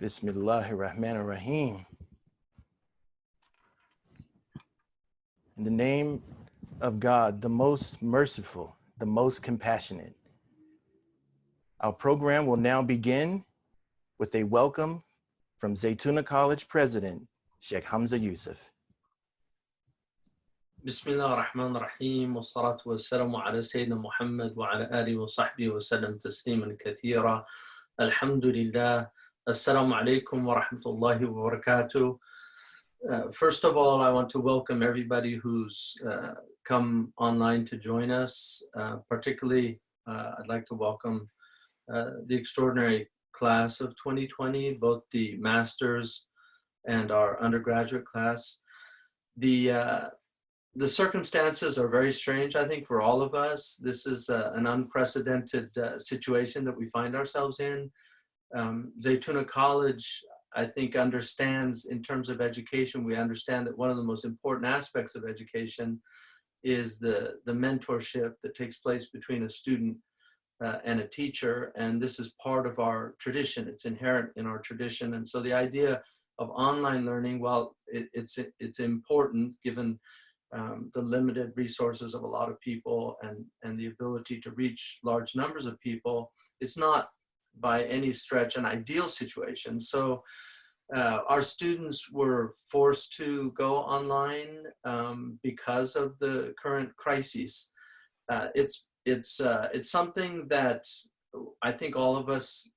Bismillahir Rahmanir Rahim. In the name of God, the most merciful, the most compassionate. Our program will now begin with a welcome from Zaytuna College President, Sheikh Hamza Yusef. بسم الله الرحمن الرحيم والصلاة والسلام على سيدنا محمد وعلى آله وصحبه وسلم تسليما كثيرا. الحمد لله. Assalamu alaikum wa rahmatullahi wa barakatuh. First of all, I want to welcome everybody who's come online to join us. Particularly, I'd like to welcome the extraordinary class of 2020, both the master's and our undergraduate class. The circumstances are very strange, I think, for all of us. This is an unprecedented situation that we find ourselves in. Zaytuna College, I think, understands in terms of education, we understand that one of the most important aspects of education is the mentorship that takes place between a student and a teacher. And this is part of our tradition. It's inherent in our tradition. And so the idea of online learning, while it's important given the limited resources of a lot of people and the ability to reach large numbers of people, it's not by any stretch an ideal situation. So our students were forced to go online because of the current crises. It's something that I think all of us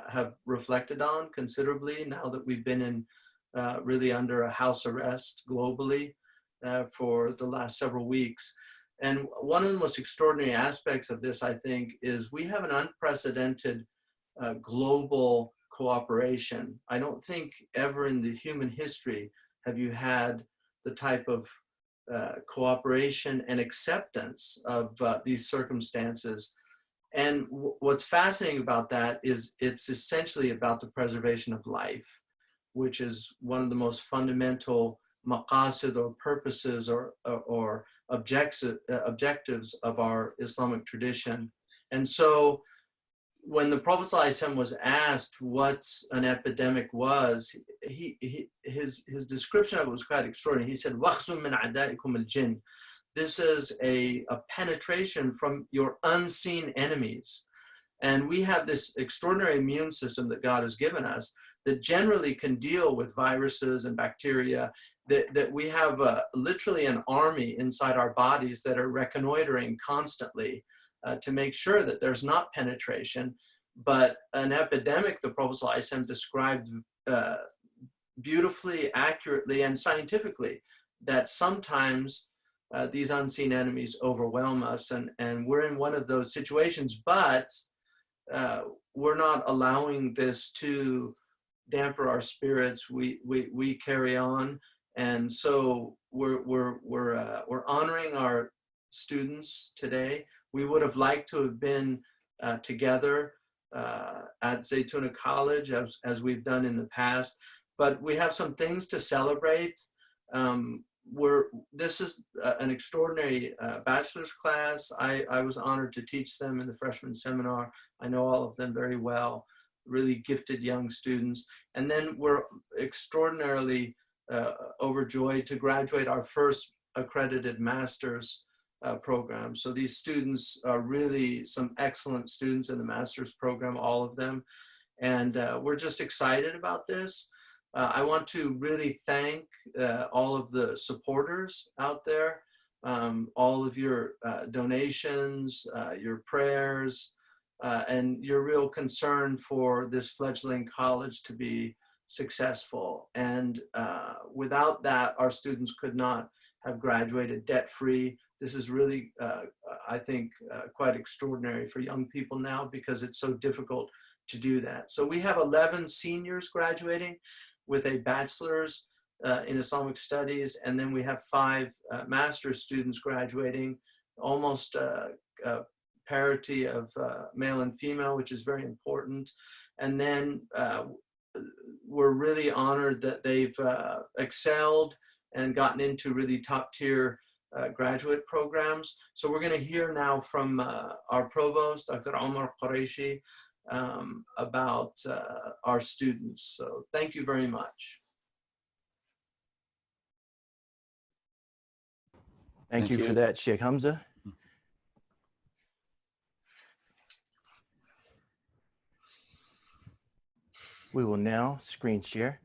have reflected on considerably now that we've been in really under a house arrest globally for the last several weeks. And one of the most extraordinary aspects of this, I think, is we have an unprecedented global cooperation. I don't think ever in the human history have you had the type of cooperation and acceptance of these circumstances. And what's fascinating about that is it's essentially about the preservation of life, which is one of the most fundamental maqasid or purposes or objectives of our Islamic tradition. And so when the Prophet ﷺ was asked what an epidemic was, his description of it was quite extraordinary. He said, wakhzun min a'daikum al-jinn. This is a penetration from your unseen enemies. And we have this extraordinary immune system that God has given us that generally can deal with viruses and bacteria, that we have literally an army inside our bodies that are reconnoitering constantly to make sure that there's not penetration. But an epidemic, the Prophet ﷺ described beautifully, accurately, and scientifically, that sometimes these unseen enemies overwhelm us, and we're in one of those situations, but we're not allowing this to damper our spirits. We carry on, and so we're honoring our students today. We would have liked to have been together at Zaytuna College as we've done in the past, but we have some things to celebrate. This is an extraordinary bachelor's class. I was honored to teach them in the freshman seminar. I know all of them very well, really gifted young students. And then we're extraordinarily overjoyed to graduate our first accredited master's program. So these students are really some excellent students in the master's program, all of them. And we're just excited about this. I want to really thank all of the supporters out there, all of your donations, your prayers, and your real concern for this fledgling college to be successful. And without that, our students could not have graduated debt-free. This is really, I think, quite extraordinary for young people now because it's so difficult to do that. So we have 11 seniors graduating with a bachelor's in Islamic studies, and then we have 5 master's students graduating, almost parity of male and female, which is very important. And then we're really honored that they've excelled and gotten into really top-tier graduate programs. So we're going to hear now from our provost, Dr. Omar Qureshi, about our students. So thank you very much. Thank you for that, Sheikh Hamza. We will now screen share.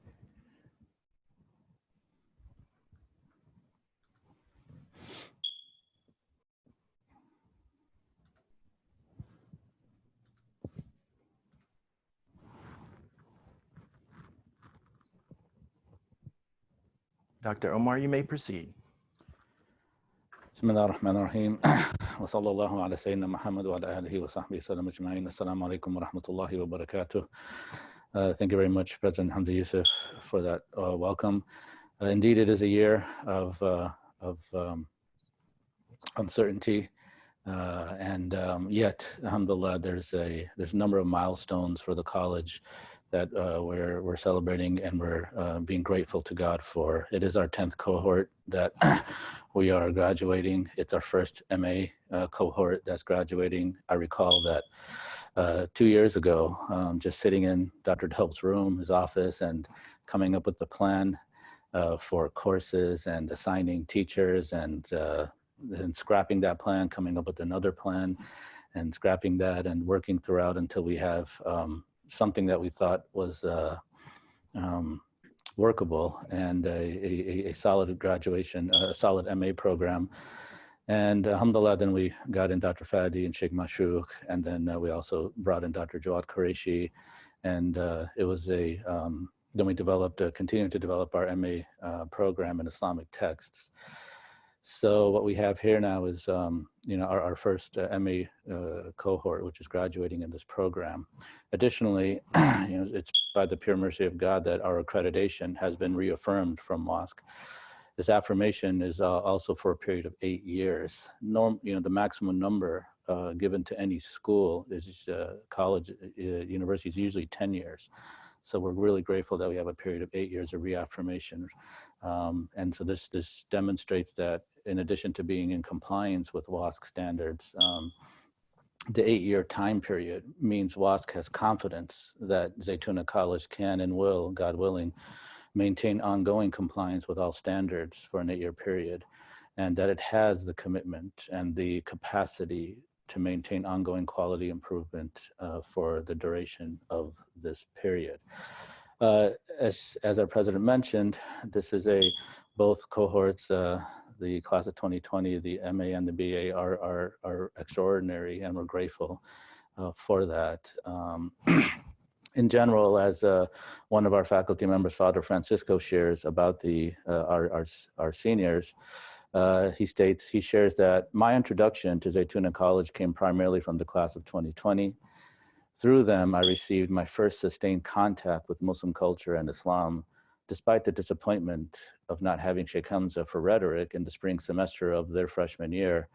Dr. Omar, you may proceed. بسم الله الرحمن الرحيم وصلى الله على سيدنا محمد وعلى آله وصحبه وسلم أجمعين. السلام عليكم ورحمة الله وبركاته. Thank you very much, President Hamza Yusef, for that welcome. Indeed, it is a year of uncertainty, and yet, alhamdulillah, there's a number of milestones for the college that we're celebrating, and we're being grateful to God for. It is our 10th cohort that we are graduating. It's our first MA cohort that's graduating. I recall that 2 years ago, just sitting in Dr. Delp's room, his office, and coming up with the plan for courses and assigning teachers, and then scrapping that plan, coming up with another plan, and scrapping that, and working throughout until we have something that we thought was workable, and a solid graduation, a solid MA program. And alhamdulillah, then we got in Dr. Fadi and Sheikh Mashouk, and then we also brought in Dr. Jawad Qureshi, and it was then we developed, continued to develop our MA program in Islamic texts. So what we have here now is, our first MA cohort, which is graduating in this program. Additionally, it's by the pure mercy of God that our accreditation has been reaffirmed from WASC. This affirmation is also for a period of 8 years. The maximum number given to any school is college, university is usually 10 years. So we're really grateful that we have a period of 8 years of reaffirmation. And so this demonstrates that in addition to being in compliance with WASC standards, the 8-year time period means WASC has confidence that Zaytuna College can and will, God willing, maintain ongoing compliance with all standards for an 8-year period, and that it has the commitment and the capacity to maintain ongoing quality improvement for the duration of this period. As our president mentioned, this is both cohorts, the class of 2020, the MA and the BA are extraordinary, and we're grateful for that. In general, as one of our faculty members, Father Francisco, shares about our seniors, he shares that my introduction to Zaytuna College came primarily from the class of 2020. Through them, I received my first sustained contact with Muslim culture and Islam, despite the disappointment of not having Sheikh Hamza for rhetoric in the spring semester of their freshman year.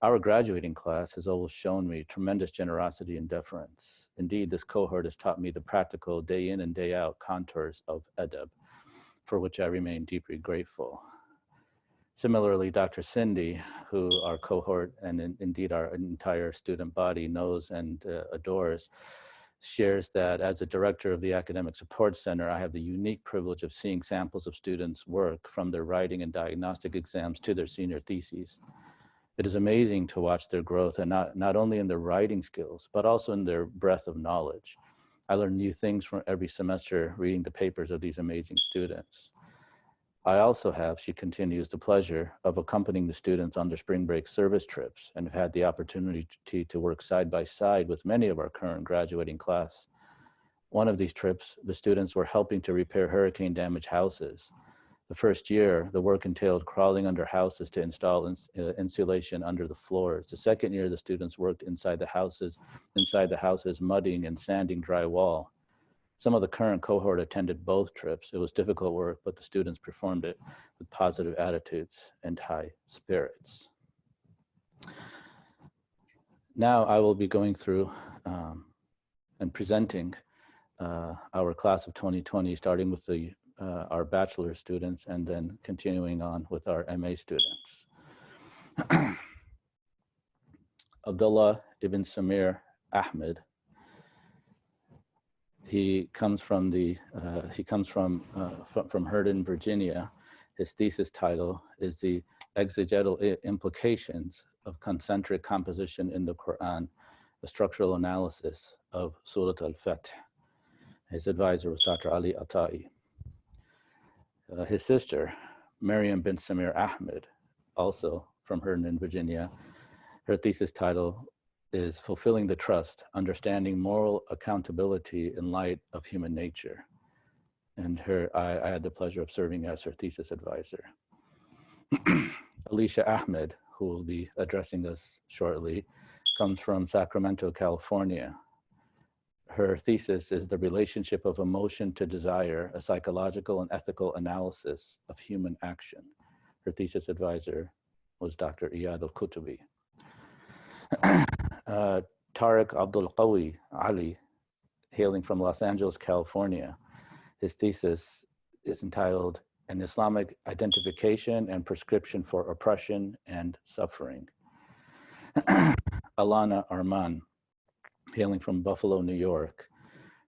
Our graduating class has always shown me tremendous generosity and deference. Indeed, this cohort has taught me the practical day in and day out contours of adab, for which I remain deeply grateful. Similarly, Dr. Cindy, who our cohort and indeed our entire student body knows and adores, shares that as a director of the Academic Support Center, I have the unique privilege of seeing samples of students' work from their writing and diagnostic exams to their senior theses. It is amazing to watch their growth, and not only in their writing skills, but also in their breadth of knowledge. I learn new things from every semester reading the papers of these amazing students. I also have, she continues, the pleasure of accompanying the students on their spring break service trips, and have had the opportunity to work side by side with many of our current graduating class. One of these trips, the students were helping to repair hurricane damaged houses. The first year, the work entailed crawling under houses to install insulation under the floors. The second year, the students worked inside the houses, mudding and sanding drywall. Some of the current cohort attended both trips. It was difficult work, but the students performed it with positive attitudes and high spirits. Now I will be going through and presenting our class of 2020, starting with our bachelor students and then continuing on with our MA students. Abdullah ibn Samir Ahmed He comes from Hurton, Virginia. His thesis title is The Exegetical Implications of Concentric Composition in the Quran, a Structural Analysis of Surat al-Fath. His advisor was Dr. Ali Atai. His sister, Maryam bint Samir Ahmed, also from Hurton, Virginia. Her thesis title is Fulfilling the Trust, Understanding Moral Accountability in Light of Human Nature. And I had the pleasure of serving as her thesis advisor. Alisha Ahmed, who will be addressing us shortly, comes from Sacramento, California. Her thesis is The Relationship of Emotion to Desire, a Psychological and Ethical Analysis of Human Action. Her thesis advisor was Dr. Iyad al-Kutubi. Tariq Abdul Qawi Ali, hailing from Los Angeles, California. His thesis is entitled An Islamic Identification and Prescription for Oppression and Suffering. Alana Arman, hailing from Buffalo, New York.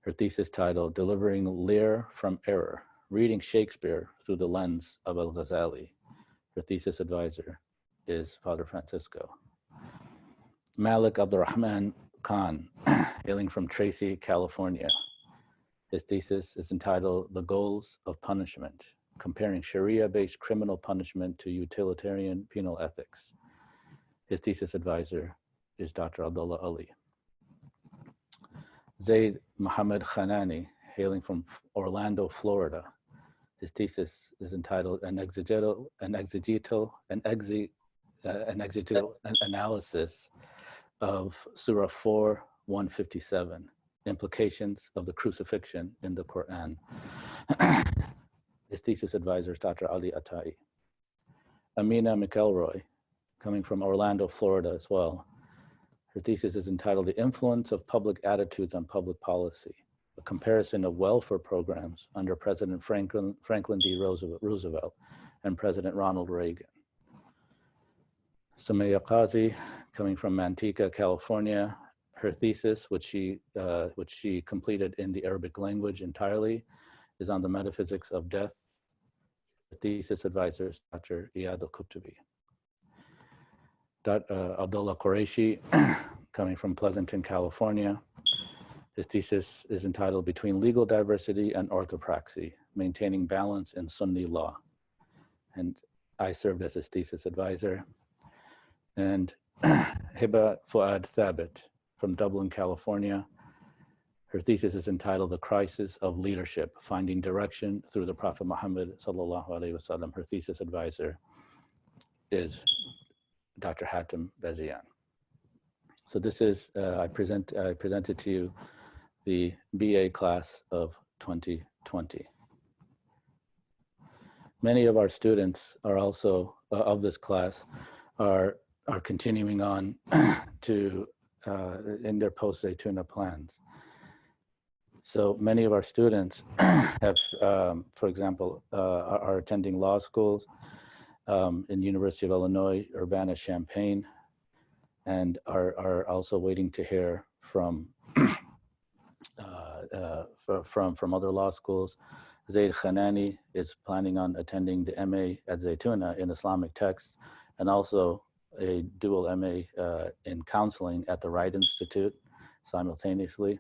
Her thesis titled Delivering Lear from Error, Reading Shakespeare Through the Lens of Al-Ghazali. Her thesis advisor is Father Francisco. Malik Abdurrahman Khan, hailing from Tracy, California. His thesis is entitled The Goals of Punishment, Comparing Sharia-Based Criminal Punishment to Utilitarian Penal Ethics. His thesis advisor is Dr. Abdullah Ali. Zaid Muhammad Khanani, hailing from Orlando, Florida. His thesis is entitled An Exegetical Analysis of Surah 4:157, Implications of the Crucifixion in the Quran. His thesis advisor is Dr. Ali Atai. Amina McElroy, coming from Orlando, Florida as well. Her thesis is entitled The Influence of Public Attitudes on Public Policy, a comparison of welfare programs under President Franklin D. Roosevelt and President Ronald Reagan. Sumaya Qazi, coming from Manteca, California. Her thesis, which she completed in the Arabic language entirely, is on the metaphysics of death. Her thesis advisor is Dr. Iyad al-Kutubi. Abdullah Qureshi, coming from Pleasanton, California. His thesis is entitled Between Legal Diversity and Orthopraxy, Maintaining Balance in Sunni Law. And I served as his thesis advisor. And Hiba Fuad Thabit from Dublin, California. Her thesis is entitled The Crisis of Leadership, Finding Direction Through the Prophet Muhammad sallallahu alaihi wasallam. Her thesis advisor is Dr. Hatem Bezian. So this is, I presented to you the BA class of 2020. Many of our students are also, of this class, are continuing on to, in their post-Zaytuna plans. So many of our students have, for example, are attending law schools in University of Illinois, Urbana-Champaign, and are also waiting to hear from other law schools. Zaid Khanani is planning on attending the MA at Zaytuna in Islamic texts, and also a dual MA in counseling at the Wright Institute simultaneously.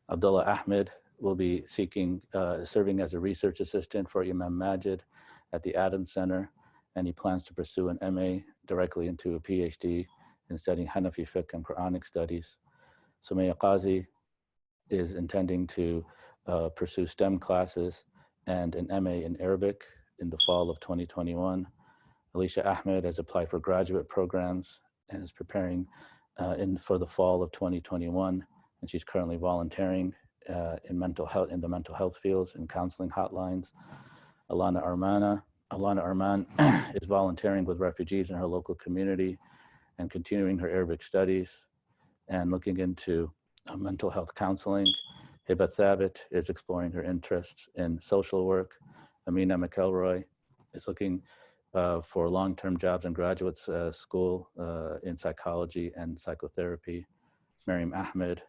Abdullah Ahmed will be serving as a research assistant for Imam Majid at the Adams Center, and he plans to pursue an MA directly into a PhD in studying Hanafi fiqh and Quranic studies. Sumaya Qazi is intending to pursue STEM classes and an MA in Arabic in the fall of 2021. Alisha Ahmed has applied for graduate programs and is preparing for the fall of 2021, and she's currently volunteering in the mental health fields and counseling hotlines. Alana Arman is volunteering with refugees in her local community and continuing her Arabic studies and looking into mental health counseling. Hiba Thabit is exploring her interests in social work. Amina McElroy is looking for long-term jobs in graduate school in psychology and psychotherapy. Maryam Ahmed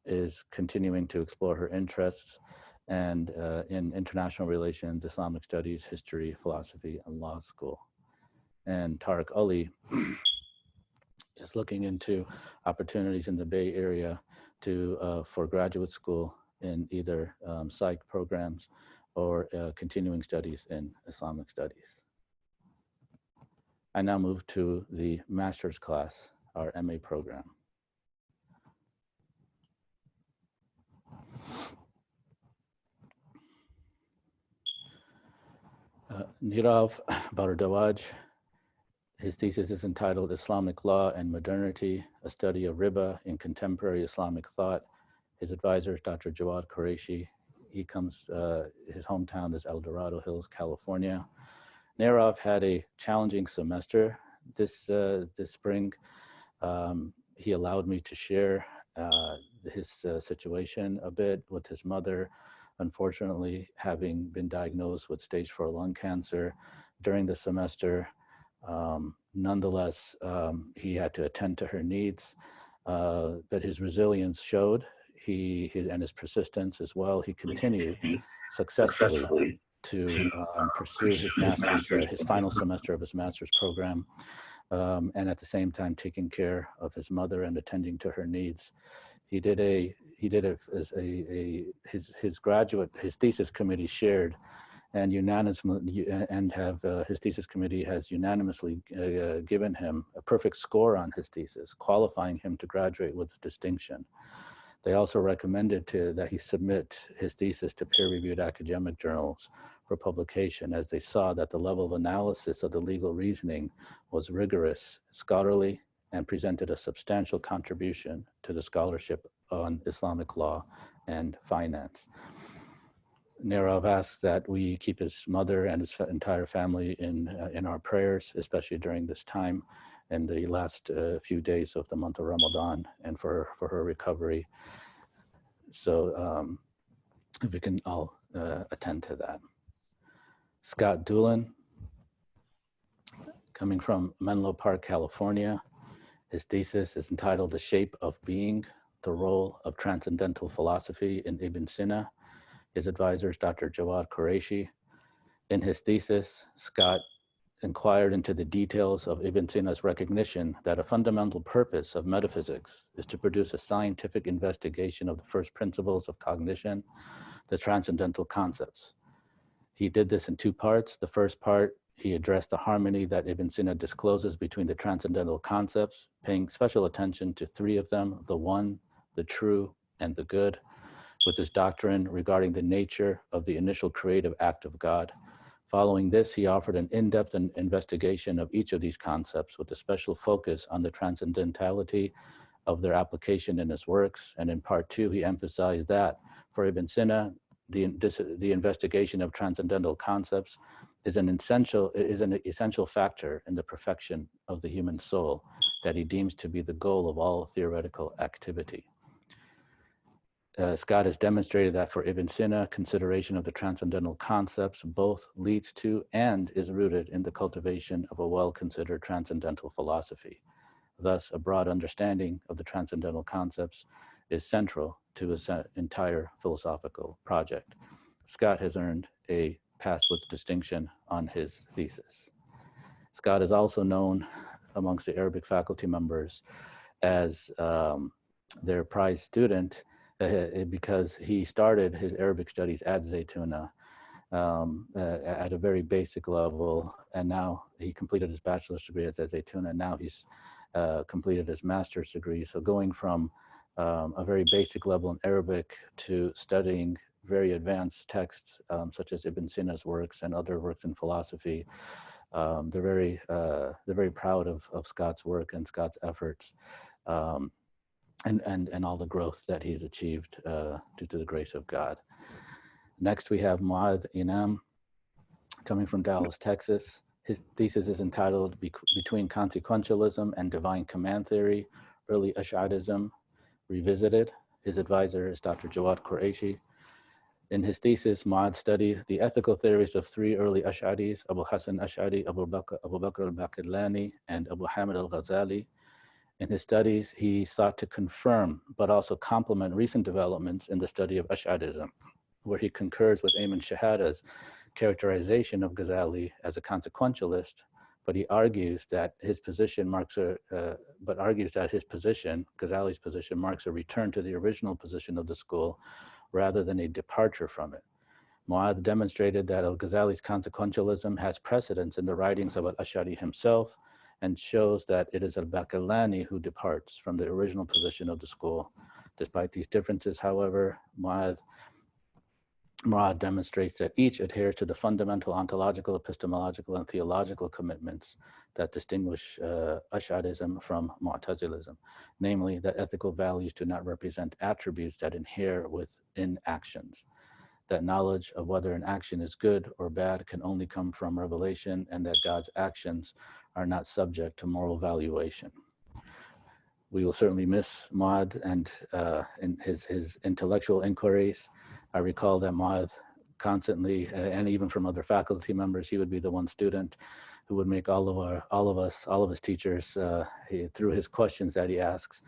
is continuing to explore her interests and in international relations, Islamic studies, history, philosophy, and law school. And Tariq Ali is looking into opportunities in the Bay Area for graduate school in either psych programs or continuing studies in Islamic studies. I now move to the master's class, our MA program. Nirav Bharadwaj, his thesis is entitled Islamic Law and Modernity, a Study of Riba in Contemporary Islamic Thought. His advisor is Dr. Jawad Qureshi. He comes, his hometown is El Dorado Hills, California. Nirav had a challenging semester this spring. He allowed me to share his situation a bit with his mother, unfortunately having been diagnosed with stage 4 lung cancer during the semester. Nonetheless, he had to attend to her needs, but his resilience showed, and his persistence as well. He continued successfully to pursue his master's, his final semester of his master's program, and at the same time taking care of his mother and attending to her needs. His thesis committee shared and unanimously, his thesis committee has unanimously given him a perfect score on his thesis, qualifying him to graduate with distinction. They also recommended that he submit his thesis to peer-reviewed academic journals for publication, as they saw that the level of analysis of the legal reasoning was rigorous, scholarly, and presented a substantial contribution to the scholarship on Islamic law and finance. Nirav asks that we keep his mother and his entire family in our prayers, especially during this time and the last few days of the month of Ramadan, and for her recovery. So if we can all attend to that. Scott Doolin, coming from Menlo Park, California. His thesis is entitled The Shape of Being, the Role of Transcendental Philosophy in Ibn Sina. His advisor is Dr. Jawad Qureshi. In his thesis, Scott inquired into the details of Ibn Sina's recognition that a fundamental purpose of metaphysics is to produce a scientific investigation of the first principles of cognition, the transcendental concepts. He did this in two parts. The first part, he addressed the harmony that Ibn Sina discloses between the transcendental concepts, paying special attention to three of them: the one, the true, and the good, with his doctrine regarding the nature of the initial creative act of God. Following this, he offered an in-depth investigation of each of these concepts with a special focus on the transcendentality of their application in his works. And in part two, he emphasized that for Ibn Sina, the investigation of transcendental concepts is an essential factor in the perfection of the human soul that he deems to be the goal of all theoretical activity. Scott has demonstrated that for Ibn Sina, consideration of the transcendental concepts both leads to and is rooted in the cultivation of a well-considered transcendental philosophy. Thus, a broad understanding of the transcendental concepts is central to his entire philosophical project. Scott has earned a pass with distinction on his thesis. Scott is also known amongst the Arabic faculty members as their prize student, because he started his Arabic studies at Zaytuna at a very basic level, and now he completed his bachelor's degree at Zaytuna, and now he's completed his master's degree. So going from a very basic level in Arabic to studying very advanced texts such as Ibn Sina's works and other works in philosophy, they're very proud of Scott's work and Scott's efforts. And all the growth that he's achieved due to the grace of God. Next, we have Mu'adh Inam, coming from Dallas, Texas. His thesis is entitled Between Consequentialism and Divine Command Theory, Early Ash'arism Revisited. His advisor is Dr. Jawad Qureshi. In his thesis, Mu'adh studied the ethical theories of three early Ash'aris, Abu Hassan Ash'ari, Abu Bakr al-Baqillani, and Abu Hamid al-Ghazali. In his studies, he sought to confirm, but also complement recent developments in the study of Ash'arism, where he concurs with Ayman Shahada's characterization of Ghazali as a consequentialist, but he argues that his position Ghazali's position, marks a return to the original position of the school rather than a departure from it. Mu'adh demonstrated that al-Ghazali's consequentialism has precedence in the writings of al-Ash'ari himself, and shows that it is al-Baqillani who departs from the original position of the school. Despite these differences, however, Mu'adh demonstrates that each adheres to the fundamental ontological, epistemological, and theological commitments that distinguish Ash'arism from Mu'tazilism, namely that ethical values do not represent attributes that inhere within actions, that knowledge of whether an action is good or bad can only come from revelation, and that God's actions are not subject to moral valuation. We will certainly miss Mu'adh and in his intellectual inquiries. I recall that Mu'adh constantly, and even from other faculty members, he would be the one student who would make all of his teachers, through his questions that he asks,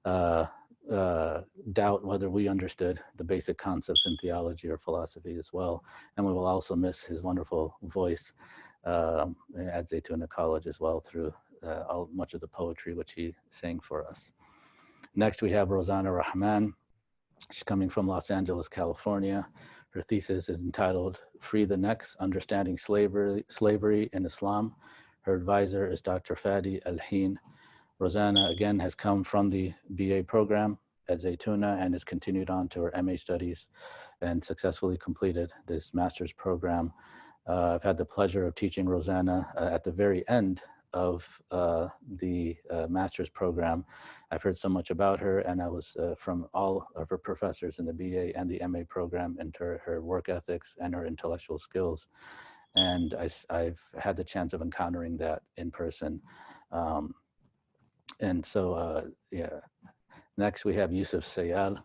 doubt whether we understood the basic concepts in theology or philosophy as well. And we will also miss his wonderful voice at Zaytuna College as well, through much of the poetry which he sang for us. Next, we have Rosanna Rahman. She's coming from Los Angeles, California. Her thesis is entitled Free the Necks, Understanding Slavery in Islam. Her advisor is Dr. Fadi Al-Heen. Rosanna, again, has come from the BA program at Zaytuna and has continued on to her MA studies and successfully completed this master's program. I've had the pleasure of teaching Rosanna at the very end of the master's program. I've heard so much about her, and I was from all of her professors in the BA and the MA program into her work ethics and her intellectual skills. And I've had the chance of encountering that in person. Next, we have Yusuf Sayal.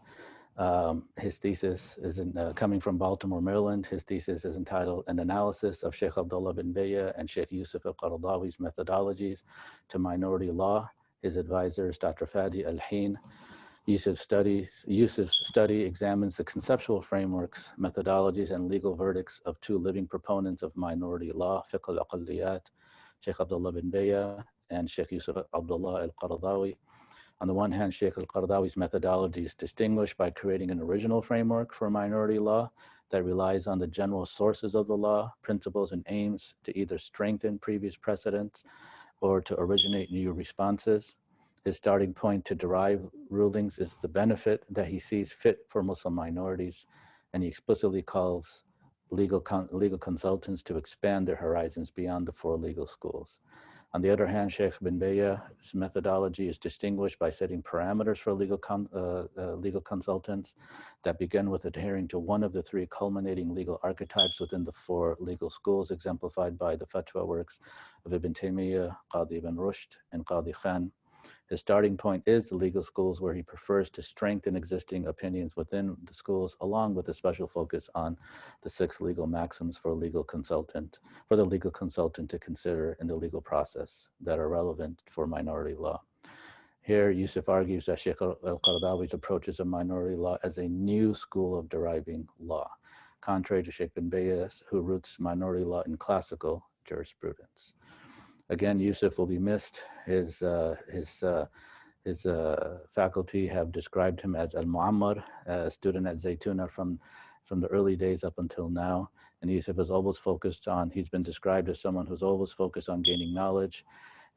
His thesis is coming from Baltimore, Maryland. His thesis is entitled An Analysis of Sheikh Abdullah bin Baya and Sheikh Yusuf al-Qaradawi's Methodologies to Minority Law. His advisor is Dr. Fadi Al-Heen. Yusuf's study examines the conceptual frameworks, methodologies, and legal verdicts of two living proponents of minority law, Fiqh al-Aqalliyat, Sheikh Abdullah bin Baya and Sheikh Yusuf Abdullah al-Qaradawi. On the one hand, Sheikh al-Qaradawi's methodology is distinguished by creating an original framework for minority law that relies on the general sources of the law, principles, and aims to either strengthen previous precedents or to originate new responses. His starting point to derive rulings is the benefit that he sees fit for Muslim minorities, and he explicitly calls legal consultants to expand their horizons beyond the four legal schools. On the other hand, Sheikh bin Baya's methodology is distinguished by setting parameters for legal consultants that begin with adhering to one of the three culminating legal archetypes within the four legal schools, exemplified by the fatwa works of Ibn Taymiyyah, Qadi ibn Rushd, and Qadi Khan. His starting point is the legal schools, where he prefers to strengthen existing opinions within the schools, along with a special focus on the 6 legal maxims for the legal consultant to consider in the legal process that are relevant for minority law. Here, Yusuf argues that Sheikh al-Qaradawi's approaches of minority law as a new school of deriving law, contrary to Sheikh bin Bayas, who roots minority law in classical jurisprudence. Again, Yusuf will be missed. His faculty have described him as Al-Mu'ammar, a student at Zaytuna from the early days up until now. And Yusuf is always focused on, he's been described as someone who's always focused on gaining knowledge.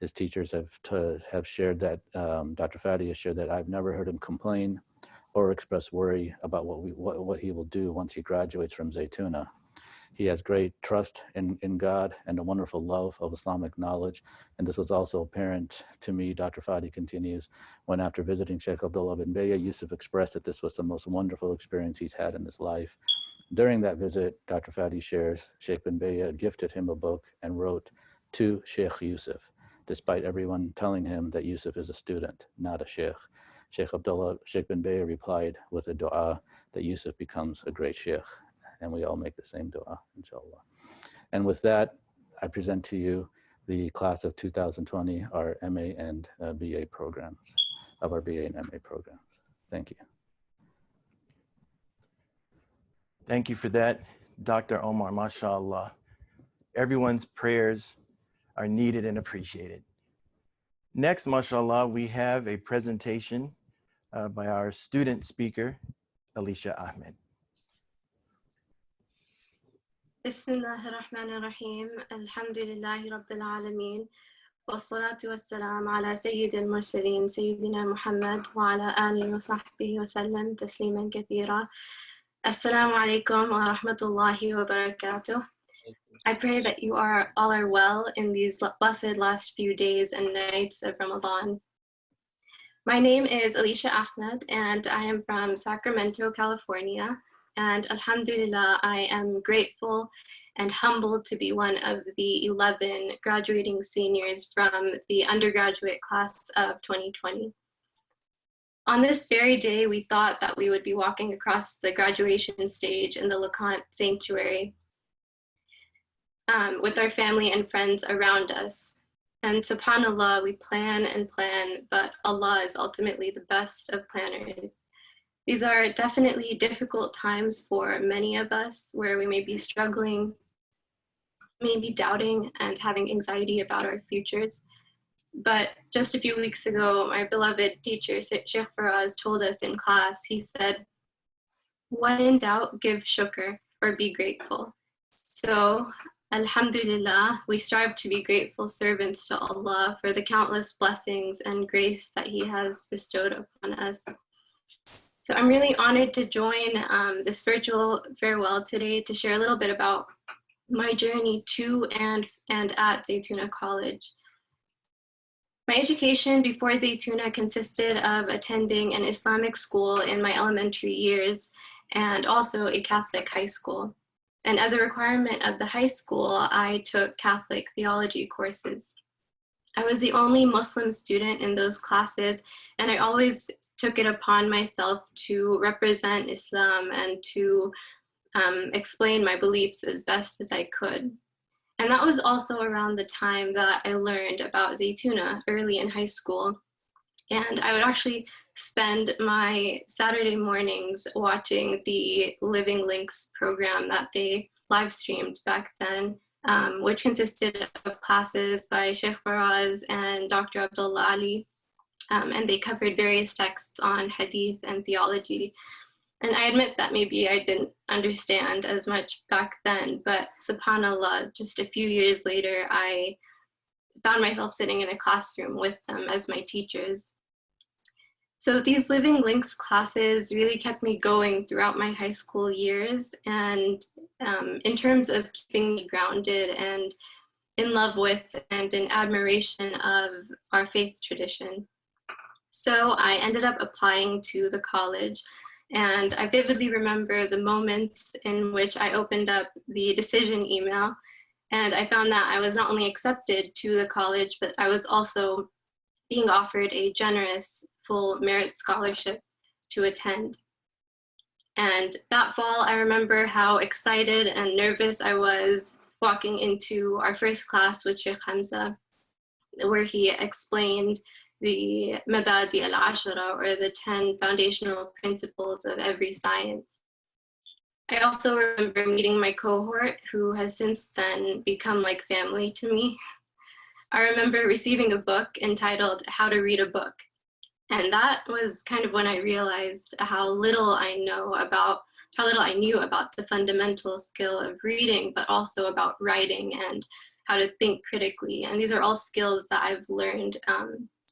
His teachers have shared that, Dr. Fadi has shared that I've never heard him complain or express worry about what he will do once he graduates from Zaytuna. He has great trust in God and a wonderful love of Islamic knowledge. And this was also apparent to me, Dr. Fadi continues, when after visiting Sheikh Abdullah bin Baya, Yusuf expressed that this was the most wonderful experience he's had in his life. During that visit, Dr. Fadi shares, Sheikh bin Baya gifted him a book and wrote to Sheikh Yusuf, despite everyone telling him that Yusuf is a student, not a sheikh. Sheikh bin Baya replied with a dua that Yusuf becomes a great sheikh. And we all make the same dua, inshallah. And with that, I present to you the class of 2020, our MA and BA programs, of our BA and MA programs. Thank you. Thank you for that, Dr. Omar, mashallah. Everyone's prayers are needed and appreciated. Next, mashallah, we have a presentation by our student speaker, Alisha Ahmed. Bismillahirrahmanirrahim. Alhamdulillahi Rabbil Alameen. Wassalatu wassalamu ala Sayyidil Mursaleen, Sayyidina Muhammad, wa ala alihi wa sahbihi wa sallam, tasliman kathira. Assalamu alaikum wa rahmatullahi wa barakatuh. I pray that you all are well in these blessed last few days and nights of Ramadan. My name is Alisha Ahmed, and I am from Sacramento, California. And alhamdulillah, I am grateful and humbled to be one of the 11 graduating seniors from the undergraduate class of 2020. On this very day, we thought that we would be walking across the graduation stage in the LeConte Sanctuary with our family and friends around us. And subhanAllah, we plan and plan, but Allah is ultimately the best of planners. These are definitely difficult times for many of us, where we may be struggling, maybe doubting and having anxiety about our futures. But just a few weeks ago, my beloved teacher, Sheikh Faraz, told us in class, he said, when in doubt, give shukr, or be grateful. So, alhamdulillah, we strive to be grateful servants to Allah for the countless blessings and grace that He has bestowed upon us. So I'm really honored to join this virtual farewell today to share a little bit about my journey to and at Zaytuna College. My education before Zaytuna consisted of attending an Islamic school in my elementary years and also a Catholic high school. And as a requirement of the high school, I took Catholic theology courses. I was the only Muslim student in those classes, and I always took it upon myself to represent Islam and to explain my beliefs as best as I could. And that was also around the time that I learned about Zaytuna early in high school. And I would actually spend my Saturday mornings watching the Living Links program that they live streamed back then, which consisted of classes by Sheikh Faraz and Dr. Abdullah Ali. And they covered various texts on hadith and theology. And I admit that maybe I didn't understand as much back then, but subhanAllah, just a few years later, I found myself sitting in a classroom with them as my teachers. So these Living Links classes really kept me going throughout my high school years, and in terms of keeping me grounded and in love with and in admiration of our faith tradition. So I ended up applying to the college, and I vividly remember the moments in which I opened up the decision email, and I found that I was not only accepted to the college, but I was also being offered a generous full merit scholarship to attend. And that fall, I remember how excited and nervous I was walking into our first class with Sheikh Hamza, where he explained the mabadi al-ashara, or the 10 foundational principles of every science. I also remember meeting my cohort, who has since then become like family to me. I remember receiving a book entitled How to Read a Book. And that was kind of when I realized how little I knew about the fundamental skill of reading, but also about writing and how to think critically. And these are all skills that I've learned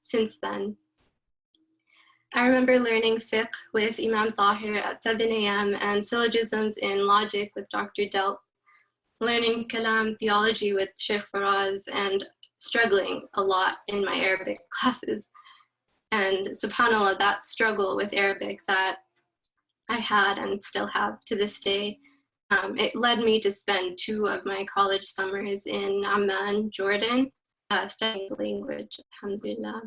since then. I remember learning fiqh with Imam Tahir at 7 a.m. and syllogisms in logic with Dr. Delp, learning kalam theology with Sheikh Faraz, and struggling a lot in my Arabic classes. And subhanAllah, that struggle with Arabic that I had and still have to this day, it led me to spend 2 of my college summers in Amman, Jordan, studying the language, alhamdulillah.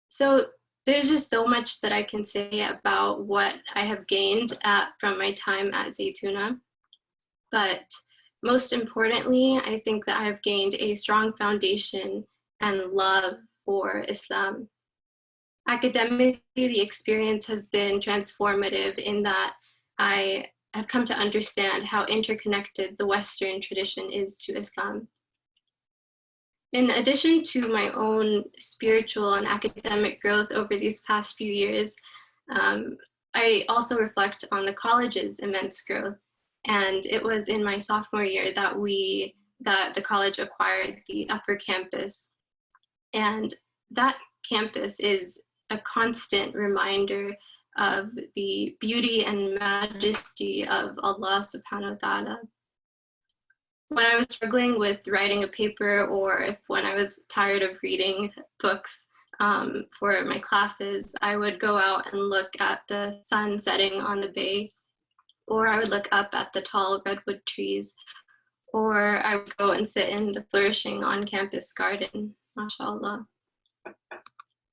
So there's just so much that I can say about what I have gained from my time at Zaytuna. But Most importantly, I think that I have gained a strong foundation and love for Islam. Academically, the experience has been transformative in that I have come to understand how interconnected the Western tradition is to Islam. In addition to my own spiritual and academic growth over these past few years, I also reflect on the college's immense growth. And it was in my sophomore year that the college acquired the upper campus. And that campus is a constant reminder of the beauty and majesty of Allah subhanahu wa ta'ala. When I was struggling with writing a paper, or when I was tired of reading books for my classes, I would go out and look at the sun setting on the bay, or I would look up at the tall redwood trees, or I would go and sit in the flourishing on-campus garden, mashallah.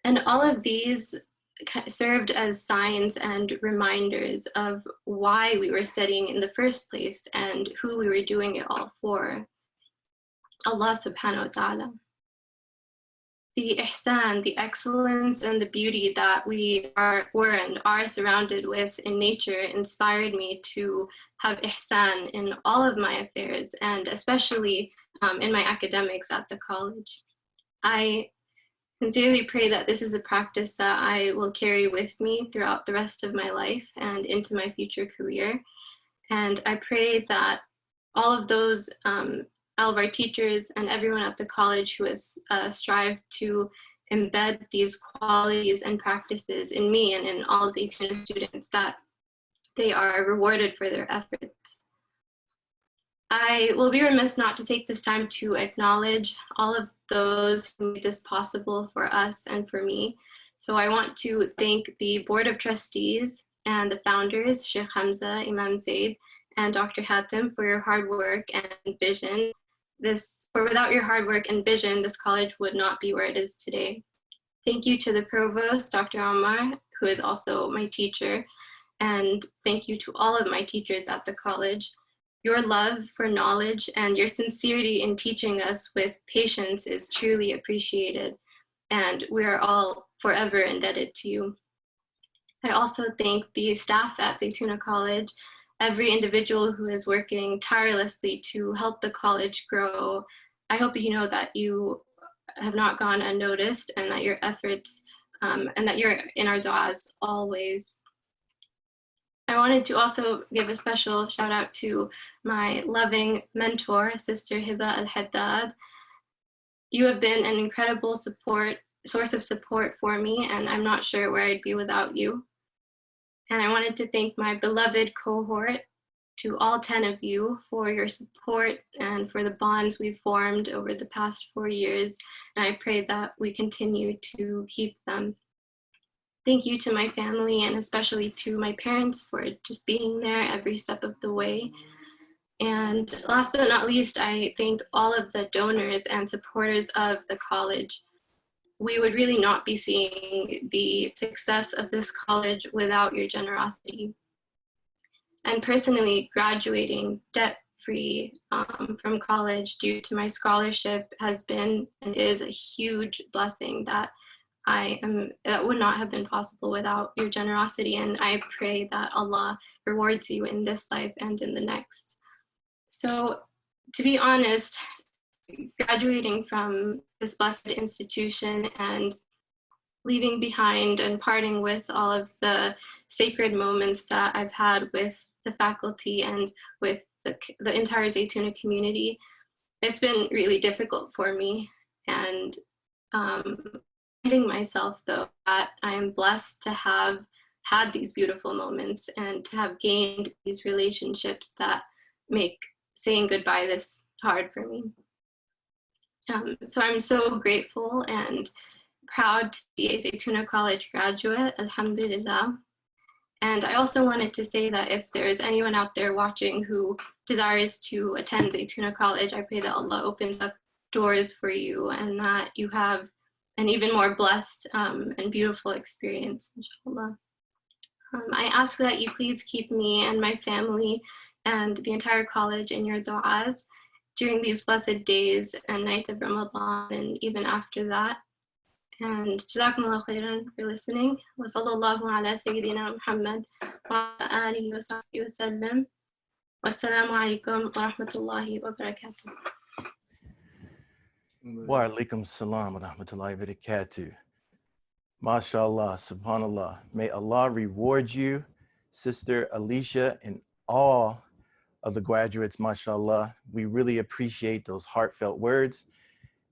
And all of these served as signs and reminders of why we were studying in the first place and who we were doing it all for, Allah subhanahu wa ta'ala. The ihsan, the excellence and the beauty that we were and are surrounded with in nature inspired me to have ihsan in all of my affairs, and especially in my academics at the college. I sincerely pray that this is a practice that I will carry with me throughout the rest of my life and into my future career. And I pray that all of those, all of our teachers and everyone at the college who has strived to embed these qualities and practices in me and in all Zaytuna students, that they are rewarded for their efforts. I will be remiss not to take this time to acknowledge all of those who made this possible for us and for me. So I want to thank the Board of Trustees and the founders, Sheikh Hamza, Imam Zaid, and Dr. Hatem, for your hard work and vision. Without your hard work and vision, this college would not be where it is today. Thank you to the Provost, Dr. Omar, who is also my teacher, and thank you to all of my teachers at the college. Your love for knowledge and your sincerity in teaching us with patience is truly appreciated, and we are all forever indebted to you. I also thank the staff at Zaytuna College, every individual who is working tirelessly to help the college grow. I hope you know that you have not gone unnoticed, and that your efforts, and that you're in our du'as always. I wanted to also give a special shout out to my loving mentor, Sister Hiba Al-Haddad. You have been an incredible source of support for me, and I'm not sure where I'd be without you. And I wanted to thank my beloved cohort, to all 10 of you, for your support and for the bonds we've formed over the past 4 years. And I pray that we continue to keep them. Thank you to my family, and especially to my parents, for just being there every step of the way. And last but not least, I thank all of the donors and supporters of the college. We would really not be seeing the success of this college without your generosity. And personally, graduating debt-free from college due to my scholarship has been and is a huge blessing that would not have been possible without your generosity. And I pray that Allah rewards you in this life and in the next. So, to be honest, graduating from this blessed institution and leaving behind and parting with all of the sacred moments that I've had with the faculty and with the entire Zaytuna community, it's been really difficult for me. And reminding myself, though, that I am blessed to have had these beautiful moments and to have gained these relationships that make saying goodbye this hard for me. So I'm so grateful and proud to be a Zaytuna College graduate, alhamdulillah. And I also wanted to say that if there is anyone out there watching who desires to attend Zaytuna College, I pray that Allah opens up doors for you and that you have an even more blessed and beautiful experience, inshallah. I ask that you please keep me and my family and the entire college in your du'as during these blessed days and nights of Ramadan and even after that. And Jazakumullah khairan for listening. Wa sallallahu ala Sayyidina Muhammad wa ala alihi wa sahbihi wa sallam. Wassalamu alaikum wa rahmatullahi wa barakatuh. Wa alaikum salam wa rahmatullahi wa barakatuh. MashaAllah, subhanallah. May Allah reward you, Sister Alisha, and all of the graduates, MashaAllah. We really appreciate those heartfelt words.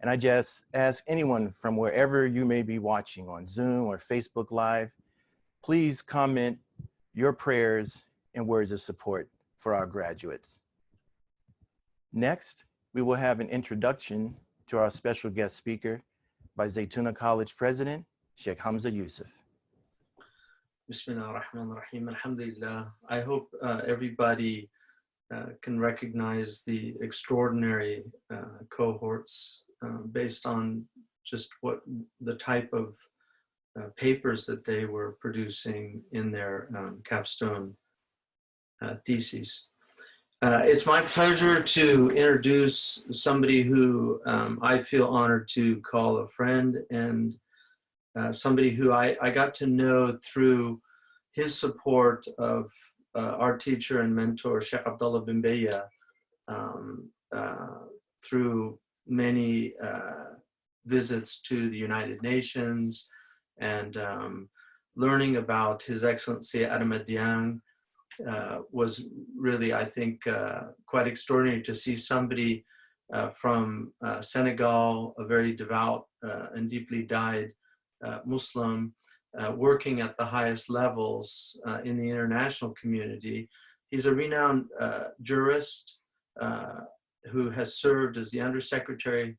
And I just ask anyone from wherever you may be watching on Zoom or Facebook Live, please comment your prayers and words of support for our graduates. Next, we will have an introduction to our special guest speaker by Zaytuna College President, Sheikh Hamza Yusef. Bismillah ar-Rahman ar-Rahim. Alhamdulillah. I hope everybody can recognize the extraordinary cohorts based on just what the type of papers that they were producing in their capstone theses. It's my pleasure to introduce somebody who I feel honored to call a friend, and somebody who I got to know through his support of our teacher and mentor, Sheikh Abdullah bin Baya, through many visits to the United Nations and learning about His Excellency Adama Dieng was really, I think, quite extraordinary to see somebody from Senegal, a very devout and deeply dyed Muslim, working at the highest levels in the international community. He's a renowned jurist who has served as the Undersecretary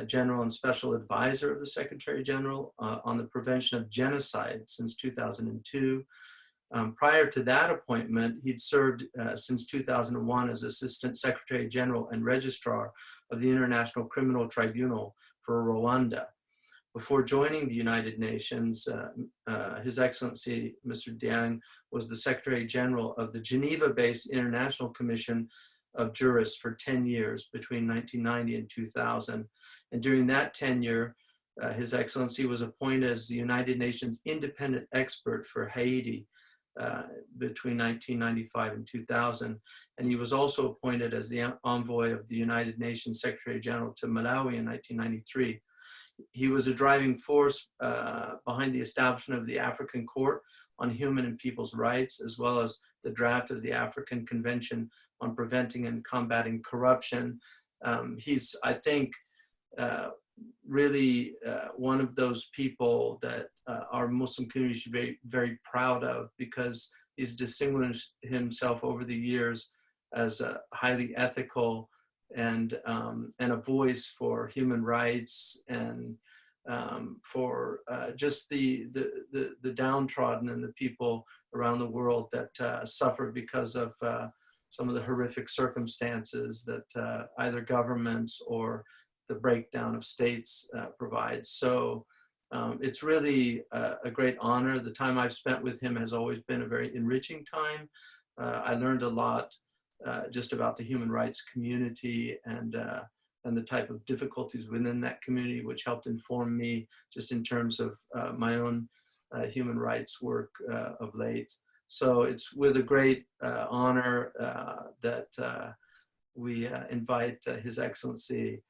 General and Special Advisor of the Secretary General on the prevention of genocide since 2002. Prior to that appointment, he'd served since 2001 as Assistant Secretary General and Registrar of the International Criminal Tribunal for Rwanda. Before joining the United Nations, His Excellency Mr. Dieng was the Secretary General of the Geneva-based International Commission of Jurists for 10 years between 1990 and 2000. And during that tenure, His Excellency was appointed as the United Nations Independent Expert for Haiti between 1995 and 2000. And he was also appointed as the Envoy of the United Nations Secretary General to Malawi in 1993. He was a driving force behind the establishment of the African Court on Human and People's Rights, as well as the draft of the African Convention on Preventing and Combating Corruption. He's, I think, really one of those people that our Muslim community should be very proud of, because he's distinguished himself over the years as a highly ethical and a voice for human rights and for just the downtrodden and the people around the world that suffer because of some of the horrific circumstances that either governments or the breakdown of states provides. So it's really a great honor. The time I've spent with him has always been a very enriching time. I learned a lot just about the human rights community and the type of difficulties within that community, which helped inform me just in terms of my own human rights work of late. So it's with a great honor that we invite His Excellency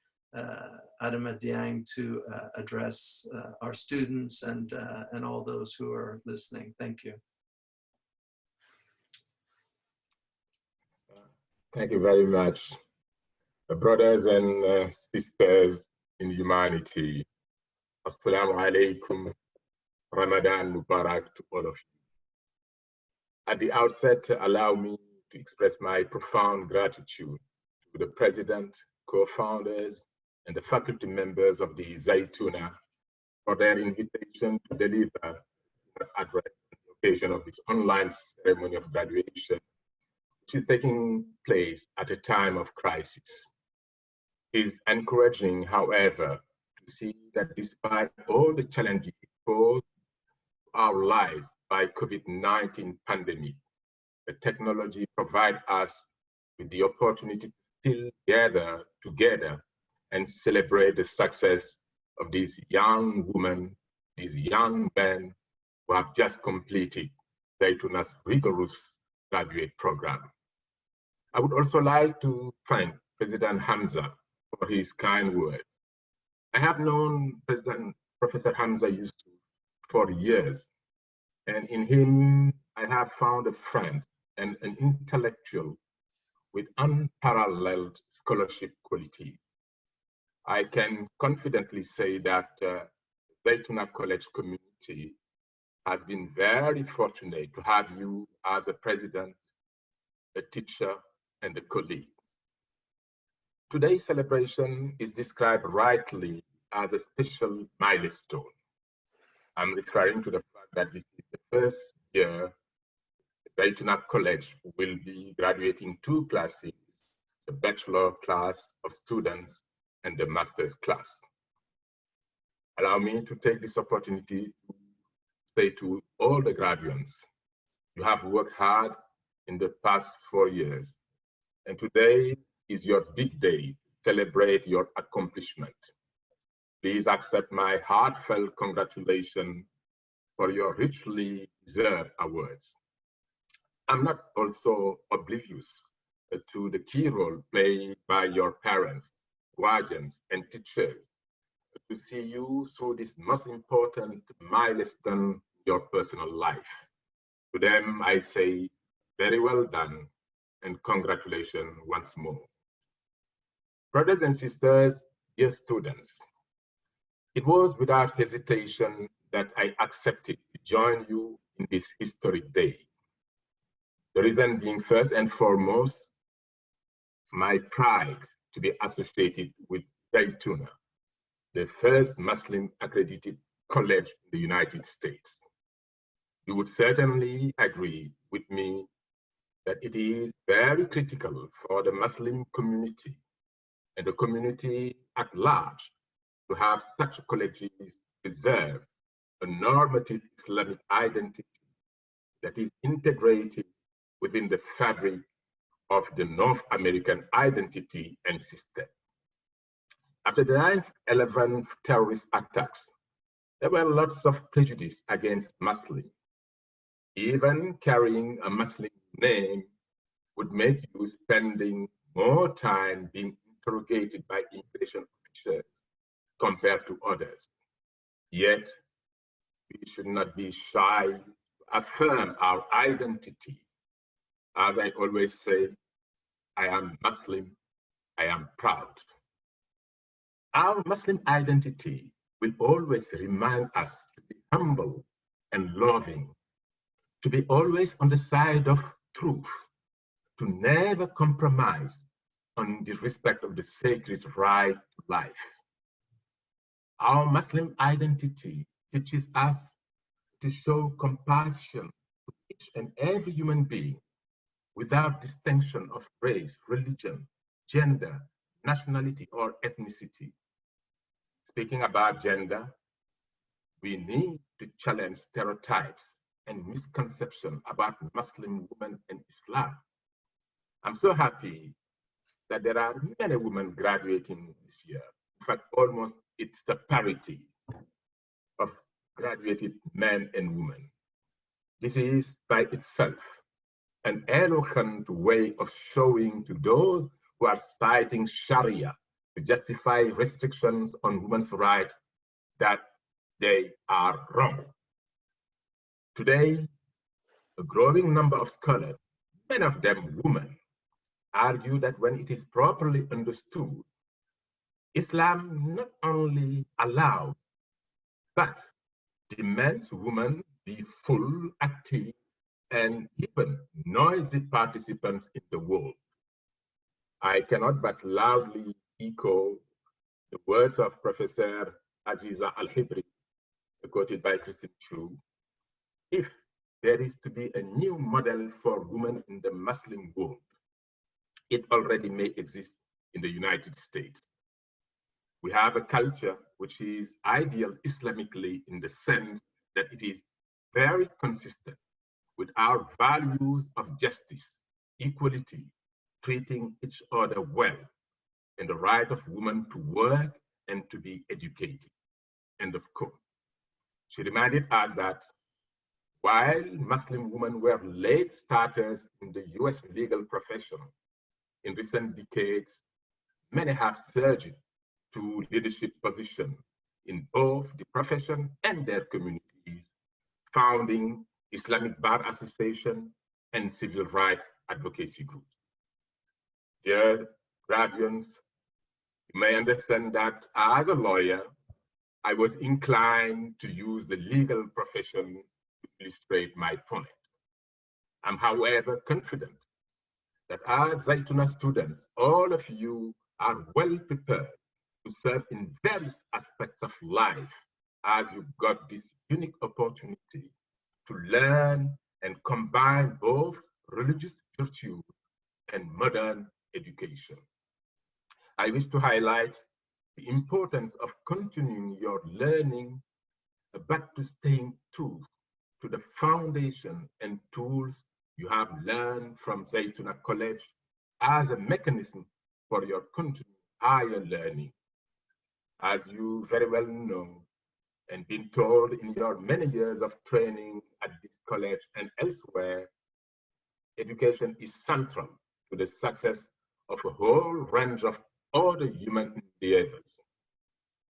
Adama Dieng to address our students and all those who are listening. Thank you. Thank you very much. Brothers and sisters in humanity, Assalamu alaikum, Ramadan Mubarak to all of you. At the outset, allow me to express my profound gratitude to the President, co-founders, and the faculty members of the Zaytuna for their invitation to deliver an address on the occasion of this online ceremony of graduation, which is taking place at a time of crisis. It is encouraging, however, to see that despite all the challenges posed to our lives by COVID-19 pandemic, the technology provides us with the opportunity to still gather together and celebrate the success of these young women, these young men who have just completed Zaytuna's rigorous graduate program. I would also like to thank President Hamza for his kind words. I have known Professor Hamza Yusef for years, and in him I have found a friend and an intellectual with unparalleled scholarship quality. I can confidently say that Zaytuna College community has been very fortunate to have you as a president, a teacher, and a colleague. Today's celebration is described rightly as a special milestone. I'm referring to the fact that this is the first year Zaytuna College will be graduating 2 classes, the bachelor class of students and the master's class. Allow me to take this opportunity to say to all the graduates, you have worked hard in the past 4 years, and today is your big day to celebrate your accomplishment. Please accept my heartfelt congratulations for your richly deserved awards. I'm not also oblivious to the key role played by your parents, guardians, and teachers to see you through this most important milestone in your personal life. To them, I say, very well done, and congratulations once more. Brothers and sisters, dear students, it was without hesitation that I accepted to join you in this historic day. The reason being, first and foremost, my pride to be associated with Zaytuna, the first Muslim accredited college in the United States. You would certainly agree with me that it is very critical for the Muslim community and the community at large to have such colleges preserve a normative Islamic identity that is integrated within the fabric of the North American identity and system. After the 9/11 terrorist attacks, there were lots of prejudice against Muslims. Even carrying a Muslim name would make you spending more time being interrogated by immigration officials compared to others. Yet, we should not be shy to affirm our identity. As I always say, I am Muslim, I am proud. Our Muslim identity will always remind us to be humble and loving, to be always on the side of truth, to never compromise on the respect of the sacred right to life. Our Muslim identity teaches us to show compassion to each and every human being without distinction of race, religion, gender, nationality, or ethnicity. Speaking about gender, we need to challenge stereotypes and misconceptions about Muslim women and Islam. I'm so happy that there are many women graduating this year. In fact, almost it's a parity of graduated men and women. This is by itself an eloquent way of showing to those who are citing Sharia to justify restrictions on women's rights that they are wrong. Today, a growing number of scholars, many of them women, argue that when it is properly understood, Islam not only allows, but demands women be full, active, and even noisy participants in the world. I cannot but loudly echo the words of Professor Aziza Al-Hibri, quoted by Christine Chu. If there is to be a new model for women in the Muslim world, it already may exist in the United States. We have a culture which is ideal Islamically in the sense that it is very consistent with our values of justice, equality, treating each other well, and the right of women to work and to be educated. End of quote. She reminded us that while Muslim women were late starters in the US legal profession, in recent decades, many have surged to leadership positions in both the profession and their communities, founding Islamic Bar Association and civil rights advocacy groups. Dear graduates, you may understand that as a lawyer, I was inclined to use the legal profession to illustrate my point. I'm, however, confident that as Zaytuna students, all of you are well prepared to serve in various aspects of life as you got this unique opportunity to learn and combine both religious virtue and modern education. I wish to highlight the importance of continuing your learning, but to staying true to the foundation and tools you have learned from Zaytuna College as a mechanism for your continued higher learning. As you very well know and been told in your many years of training at this college and elsewhere, education is central to the success of a whole range of other human endeavors.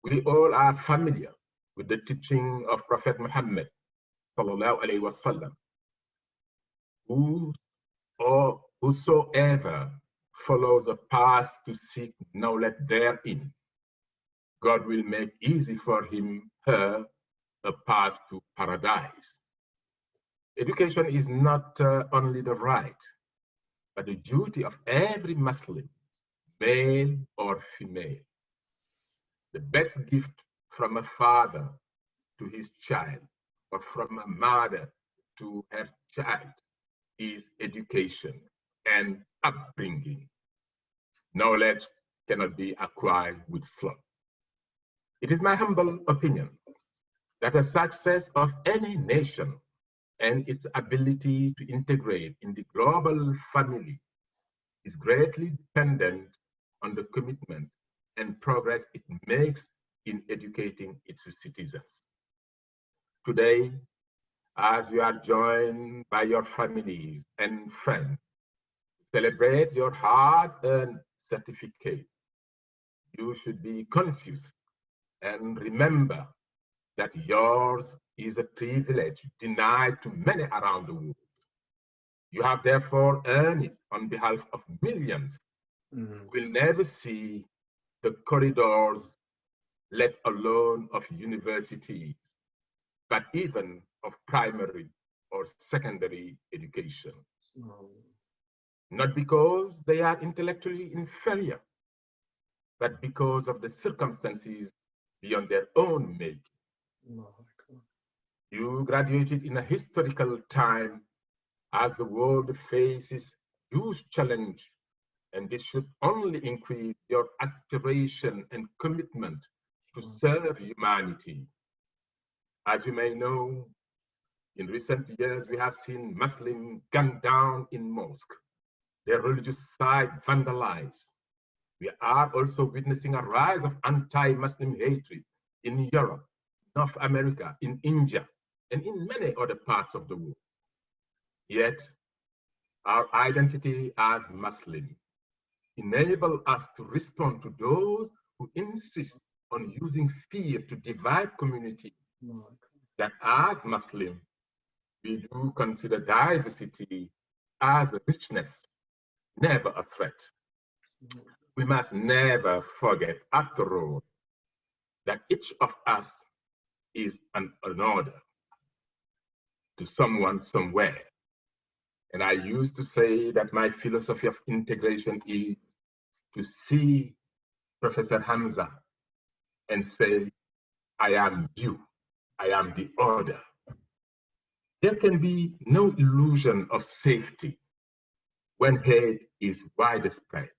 We all are familiar with the teaching of Prophet Muhammad, sallallahu alaihi wasallam, whosoever follows a path to seek knowledge therein, God will make easy for him, her, a path to paradise. Education is not only the right, but the duty of every Muslim, male or female. The best gift from a father to his child, or from a mother to her child, is education and upbringing. Knowledge cannot be acquired with sloth. It is my humble opinion that the success of any nation and its ability to integrate in the global family is greatly dependent on the commitment and progress it makes in educating its citizens. Today, as you are joined by your families and friends to celebrate your hard-earned certificate, you should be conscious and remember that yours is a privilege denied to many around the world. You have therefore earned it on behalf of millions who will never see the corridors, let alone of universities, but even of primary or secondary education. Not because they are intellectually inferior, but because of the circumstances beyond their own making. You graduated in a historical time as the world faces huge challenge, and this should only increase your aspiration and commitment to serve humanity. As you may know, in recent years, we have seen Muslims gunned down in mosques, their religious site vandalized. We are also witnessing a rise of anti-Muslim hatred in Europe, North America, in India, and in many other parts of the world. Yet, our identity as Muslim enables us to respond to those who insist on using fear to divide community. That as Muslim, we do consider diversity as a richness, never a threat. We must never forget, after all, that each of us is an order to someone somewhere. And I used to say that my philosophy of integration is to see Professor Hamza and say, I am you, I am the order. There can be no illusion of safety when hate is widespread.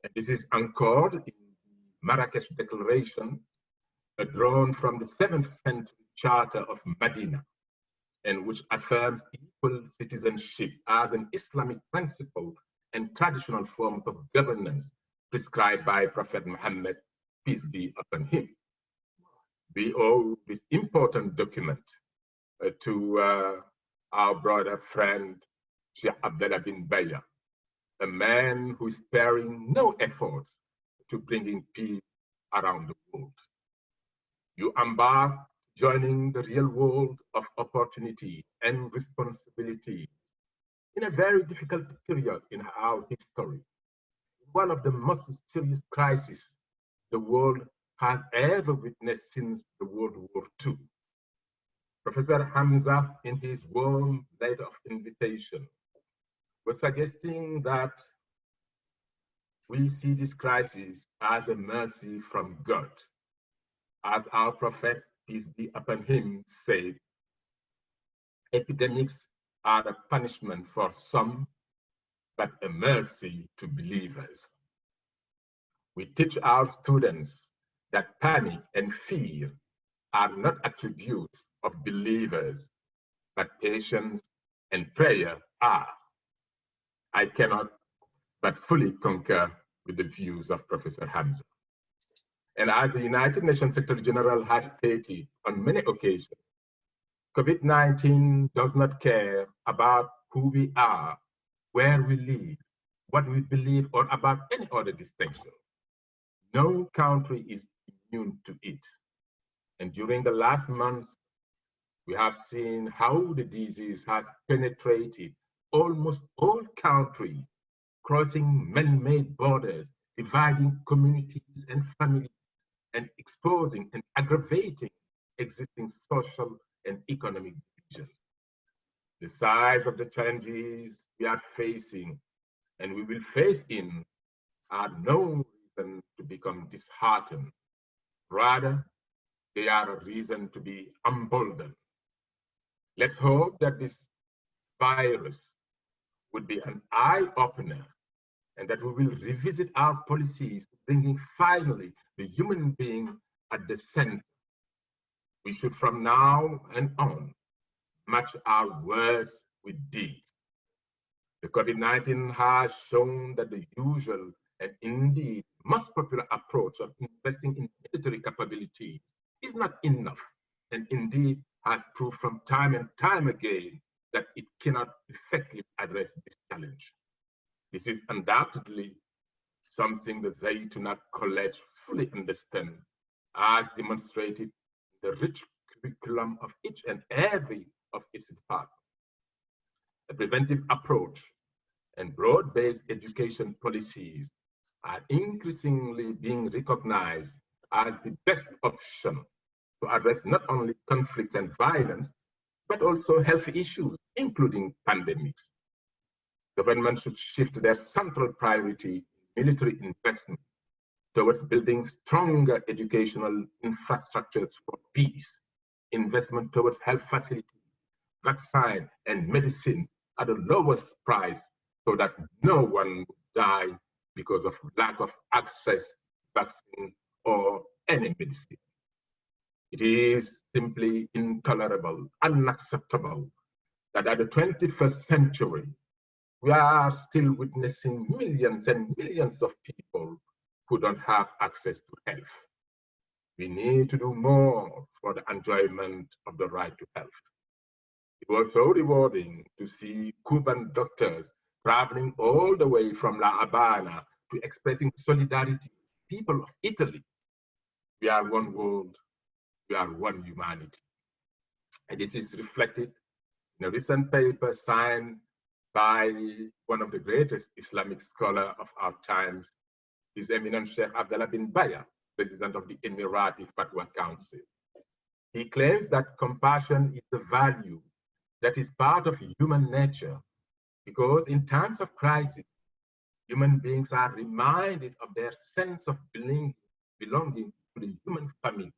And this is anchored in the Marrakesh Declaration, drawn from the 7th century Charter of Medina, and which affirms equal citizenship as an Islamic principle and traditional forms of governance prescribed by Prophet Muhammad, peace be upon him. We owe this important document to our brother friend, Sheikh Abdullah bin Baya, a man who is sparing no efforts to bringing peace around the world. You embark joining the real world of opportunity and responsibility in a very difficult period in our history, one of the most serious crises the world has ever witnessed since the World War II. Professor Hamza, in his warm letter of invitation, was suggesting that we see this crisis as a mercy from God. As our prophet, peace be upon him, said, epidemics are a punishment for some, but a mercy to believers. We teach our students that panic and fear are not attributes of believers, but patience and prayer are. I cannot but fully concur with the views of Professor Hamza. And as the United Nations Secretary General has stated on many occasions, COVID-19 does not care about who we are, where we live, what we believe, or about any other distinction. No country is immune to it. And during the last months, we have seen how the disease has penetrated almost all countries, crossing man-made borders, dividing communities and families, and exposing and aggravating existing social and economic divisions. The size of the challenges we are facing and we will face in are no reason to become disheartened. Rather, they are a reason to be emboldened. Let's hope that this virus would be an eye-opener and that we will revisit our policies, bringing finally the human being at the center. We should from now and on match our words with deeds. The COVID-19 has shown that the usual and indeed most popular approach of investing in military capabilities is not enough, and indeed has proved from time and time again that it cannot effectively address this challenge. This is undoubtedly something the Zaytuna College fully understands, as demonstrated in the rich curriculum of each and every of its departments. A preventive approach and broad-based education policies are increasingly being recognized as the best option to address not only conflict and violence, but also health issues, including pandemics. Government should shift their central priority in military investment towards building stronger educational infrastructures for peace, investment towards health facilities, vaccine and medicine at the lowest price so that no one would die because of lack of access to vaccine or any medicine. It is simply intolerable, unacceptable that at the 21st century, we are still witnessing millions and millions of people who don't have access to health. We need to do more for the enjoyment of the right to health. It was so rewarding to see Cuban doctors traveling all the way from La Habana to expressing solidarity with people of Italy. We are one world, we are one humanity. And this is reflected in a recent paper signed by one of the greatest Islamic scholars of our times, His Eminence Sheikh Abdullah bin Baya, President of the Emirati Fatwa Council. He claims that compassion is the value that is part of human nature, because in times of crisis, human beings are reminded of their sense of belonging to the human family.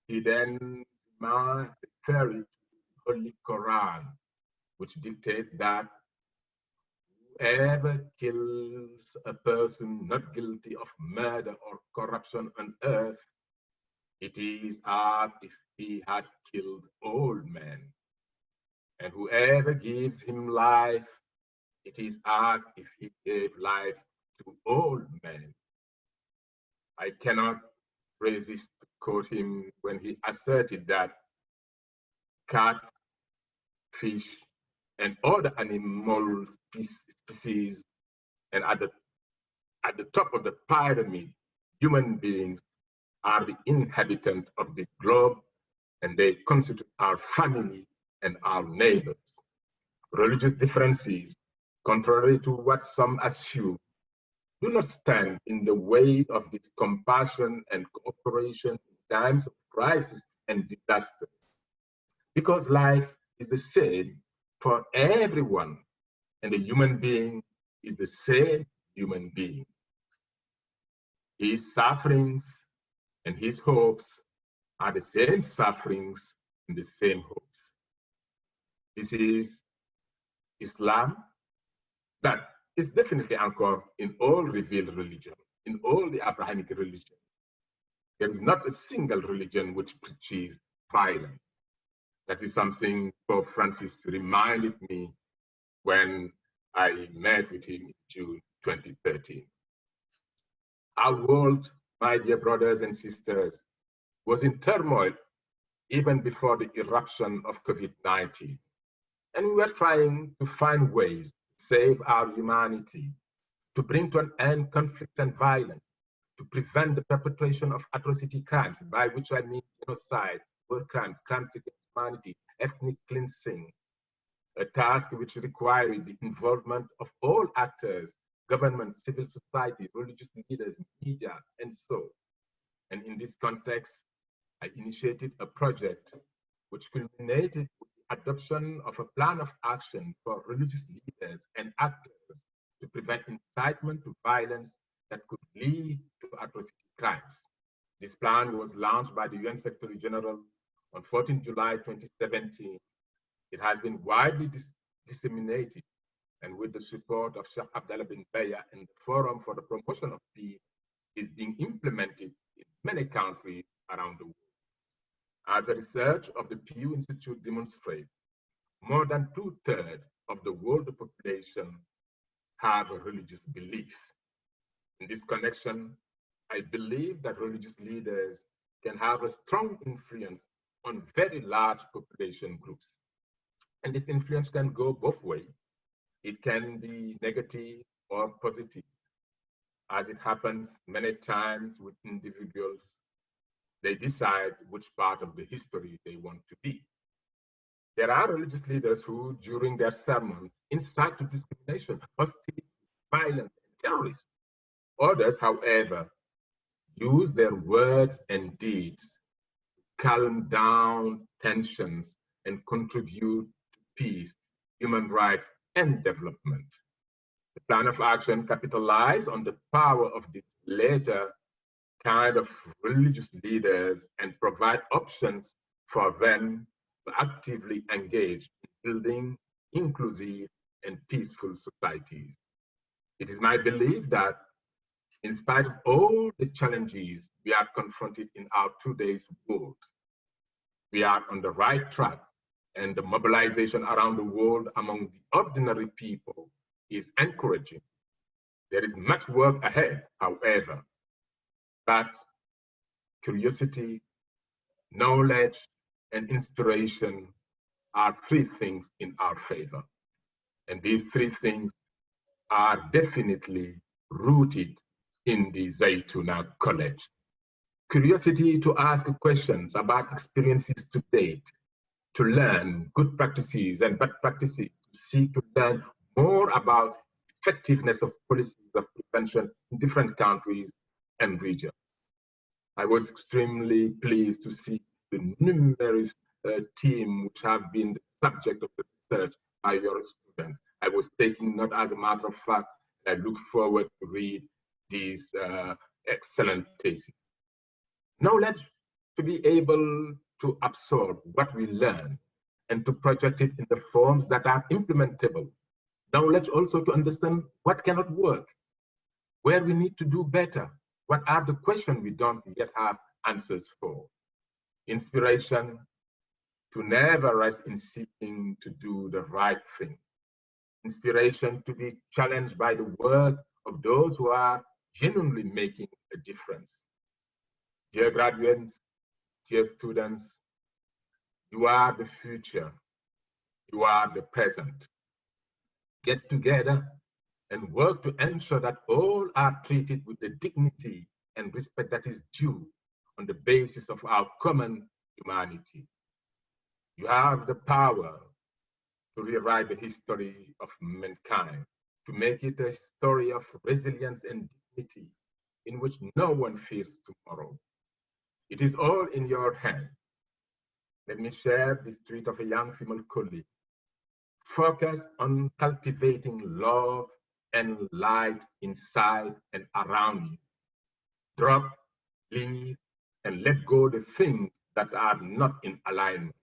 He then referred to the Holy Quran, which dictates that whoever kills a person not guilty of murder or corruption on earth, it is as if he had killed all men. And whoever gives him life it is as if he gave life to all men. I cannot resist to quote him when he asserted that cat, fish, and other animal species, and at the top of the pyramid, human beings are the inhabitants of this globe, and they constitute our family and our neighbors. Religious differences, contrary to what some assume, do not stand in the way of this compassion and cooperation in times of crisis and disaster. Because life is the same for everyone, and a human being is the same human being. His sufferings and his hopes are the same sufferings and the same hopes. This is Islam that is definitely anchored in all revealed religion, in all the Abrahamic religion. There is not a single religion which preaches violence. That is something Pope Francis reminded me when I met with him in June 2013. Our world, my dear brothers and sisters, was in turmoil even before the eruption of COVID-19. And we were trying to find ways to save our humanity, to bring to an end conflict and violence, to prevent the perpetration of atrocity crimes, by which I mean genocide, war crimes, crimes against humanity, ethnic cleansing, a task which required the involvement of all actors, government, civil society, religious leaders, media, and so. And in this context, I initiated a project which culminated with the adoption of a plan of action for religious leaders and actors to prevent incitement to violence that could lead to atrocity crimes. This plan was launched by the UN Secretary General on 14 July 2017. It has been widely disseminated, and with the support of Sheikh Abdullah bin Baya and the Forum for the Promotion of Peace, is being implemented in many countries around the world. As the research of the Pew Institute demonstrates, more than 2/3 of the world population have a religious belief. In this connection, I believe that religious leaders can have a strong influence on very large population groups. And this influence can go both ways. It can be negative or positive. As it happens many times with individuals, they decide which part of the history they want to be. There are religious leaders who, during their sermons, incite to discrimination, hostility, violence, and terrorism. Others, however, use their words and deeds to calm down tensions and contribute to peace, human rights, and development. The plan of action capitalizes on the power of this latter kind of religious leaders and provide options for them to actively engage in building inclusive and peaceful societies. It is my belief that in spite of all the challenges we are confronted in our today's world, we are on the right track, and the mobilization around the world among the ordinary people is encouraging. There is much work ahead, however, but curiosity, knowledge, and inspiration are three things in our favor. And these three things are definitely rooted in the Zaytuna College. Curiosity to ask questions about experiences to date, to learn good practices and bad practices, to seek to learn more about effectiveness of policies of prevention in different countries and regions. I was extremely pleased to see the numerous team which have been the subject of the research by your students. I was taking note as a matter of fact, and I look forward to read these excellent theses. Knowledge to be able to absorb what we learn and to project it in the forms that are implementable. Knowledge also to understand what cannot work, where we need to do better, what are the questions we don't yet have answers for. Inspiration to never rest in seeking to do the right thing. inspiration to be challenged by the work of those who are genuinely making a difference. Dear graduates, dear students, you are the future, you are the present. Get together and work to ensure that all are treated with the dignity and respect that is due on the basis of our common humanity. You have the power to rewrite the history of mankind, to make it a story of resilience and dignity in which no one fears tomorrow. It is all in your hand. Let me share this tweet of a young female colleague. Focus on cultivating love and light inside and around you. Drop, leave, and let go the things that are not in alignment.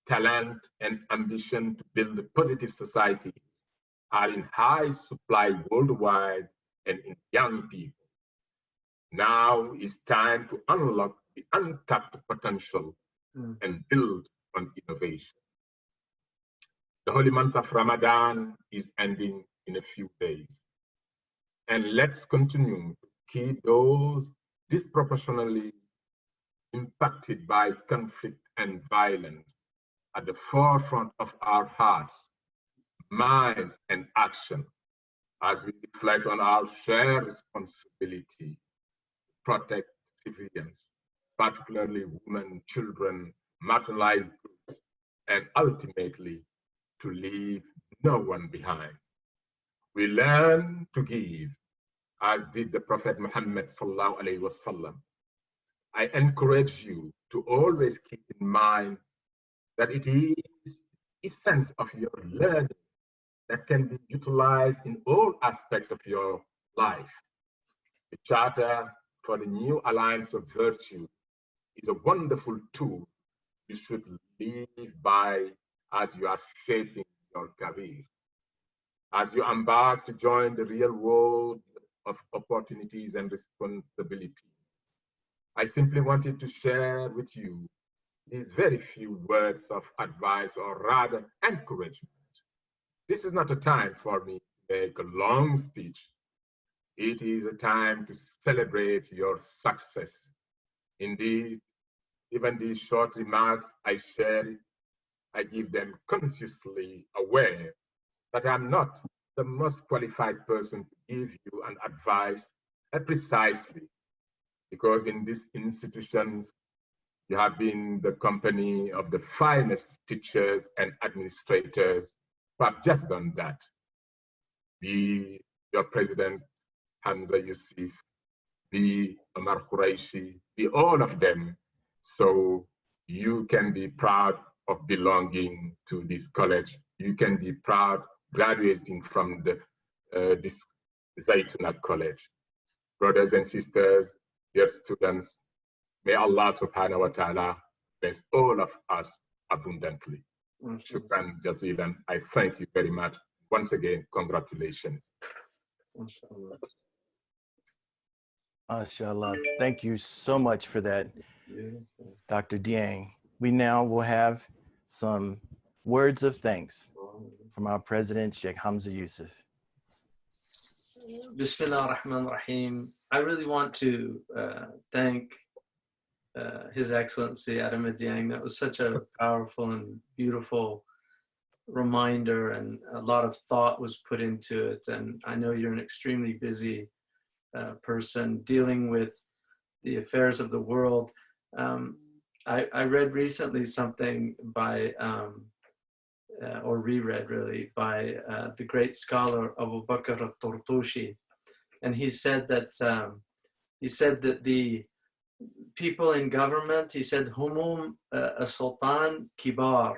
Talent and ambition to build a positive society are in high supply worldwide and in young people. Now is time to unlock the untapped potential and build on innovation. The holy month of Ramadan is ending in a few days. And let's continue to keep those disproportionately impacted by conflict and violence at the forefront of our hearts, minds, and action as we reflect on our shared responsibility to protect civilians, particularly women, children, marginalized groups, and ultimately to leave no one behind. We learn to give, as did the Prophet Muhammad sallallahu alaihi wasallam. I encourage you to always keep in mind that it is the essence of your learning that can be utilized in all aspects of your life. The Charter for the New Alliance of Virtue is a wonderful tool you should live by as you are shaping your career. As you embark to join the real world of opportunities and responsibility, I simply wanted to share with you these very few words of advice, or rather encouragement. This is not a time for me to make a long speech. It is a time to celebrate your success. Indeed, even these short remarks I share, I give them consciously aware that I'm not the most qualified person to give you an advice precisely, because in these institutions, you have been the company of the finest teachers and administrators who have just done that. Be your president, Hamza Yusef, be Omar Qureshi, be all of them, so you can be proud of belonging to this college. You can be proud graduating from this Zaytuna College. Brothers and sisters, dear students, may Allah subhanahu wa ta'ala bless all of us abundantly. Shukran jazilan. I thank you very much. Once again, congratulations. MashaAllah. Thank you so much for that, Dr. Dieng. We now will have some words of thanks from our president, Sheikh Hamza Yusef. Bismillah ar-Rahman ar-Rahim. I really want to thank His Excellency Adama Dieng. That was such a powerful and beautiful reminder, and a lot of thought was put into it. And I know you're an extremely busy person dealing with the affairs of the world. I read recently something by, or reread really, by the great scholar Abu Bakr al-Turtushi, and he said that the people in government, he said, humum as-sultan kibar,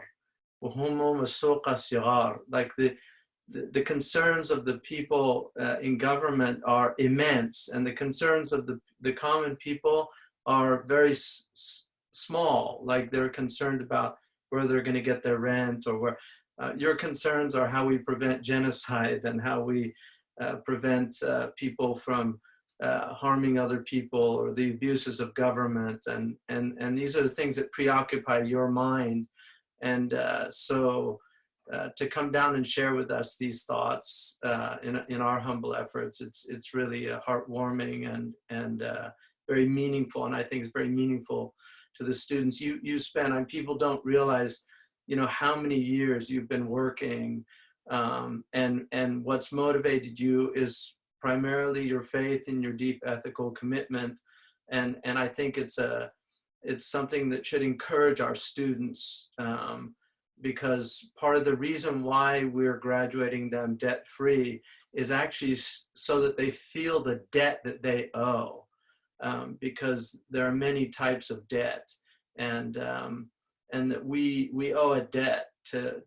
wa humum as-suqa sigar. Like the concerns of the people in government are immense, and the concerns of the common people are very small. Like they're concerned about where they're going to get their rent, or where your concerns are how we prevent genocide and how we prevent people from harming other people, or the abuses of government, and these are the things that preoccupy your mind. And so to come down and share with us these thoughts in our humble efforts. It's really heartwarming and very meaningful, and I think it's very meaningful to the students you spend. And people don't realize, you know, how many years you've been working, and what's motivated you is primarily your faith and your deep ethical commitment. And I think it's something that should encourage our students, because part of the reason why we're graduating them debt-free is actually so that they feel the debt that they owe, because there are many types of debt, and that we owe a debt to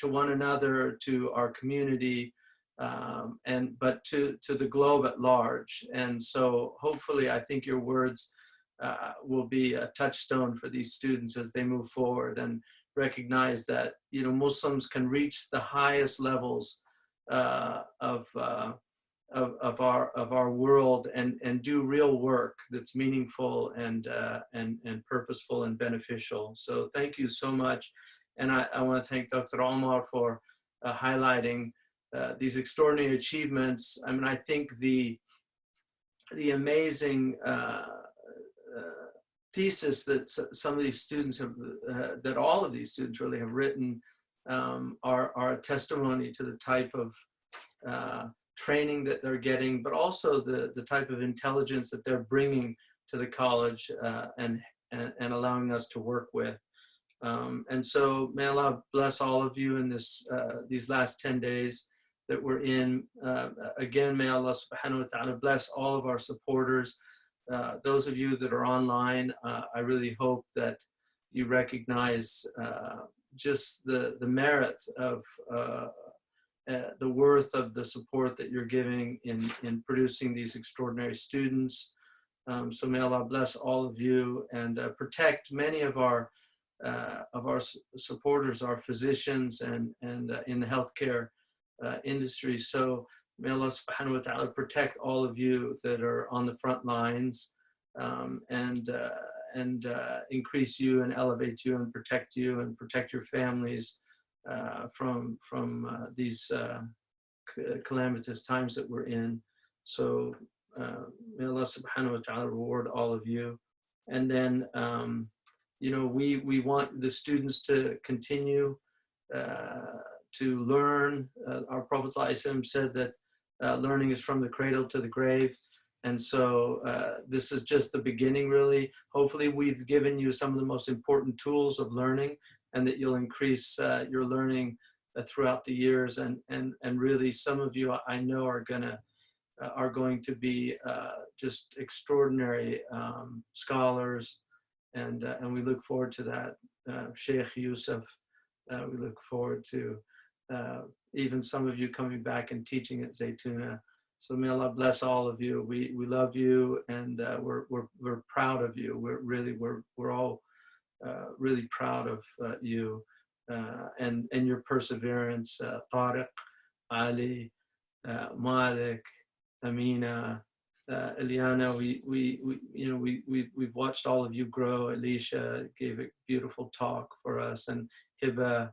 one another, to our community, but to the globe at large. And so hopefully, I think your words will be a touchstone for these students as they move forward and recognize that, you know, Muslims can reach the highest levels of our world and do real work that's meaningful and purposeful and beneficial. So thank you so much. And I want to thank Dr. Omar for highlighting these extraordinary achievements. I mean, I think the amazing thesis that some of these students have, that all of these students really have written, are a testimony to the type of training that they're getting, but also the type of intelligence that they're bringing to the college and allowing us to work with. And so may Allah bless all of you in these last 10 days that we're in. Again, may Allah subhanahu wa ta'ala bless all of our supporters. Those of you that are online, I really hope that you recognize just the merit of the worth of the support that you're giving in producing these extraordinary students. So may Allah bless all of you and protect many of our supporters, our physicians, and in the healthcare industry. So may Allah subhanahu wa ta'ala protect all of you that are on the front lines, and increase you and elevate you and protect your families from these calamitous times that we're in. So may Allah subhanahu wa ta'ala reward all of you. And then, you know, we want the students to continue to learn. Our Prophet ﷺ said that learning is from the cradle to the grave. And so this is just the beginning, really. Hopefully we've given you some of the most important tools of learning, and that you'll increase your learning throughout the years. And really, some of you I know are going to be just extraordinary scholars, and we look forward to that. Sheikh Yusuf, we look forward to even some of you coming back and teaching at Zaytuna. So may Allah bless all of you. We love you, and we're proud of you. We're all really proud of you and your perseverance. Tariq, Ali, Malik, Amina, Eliana. We've watched all of you grow. Alisha gave a beautiful talk for us, and Hiba,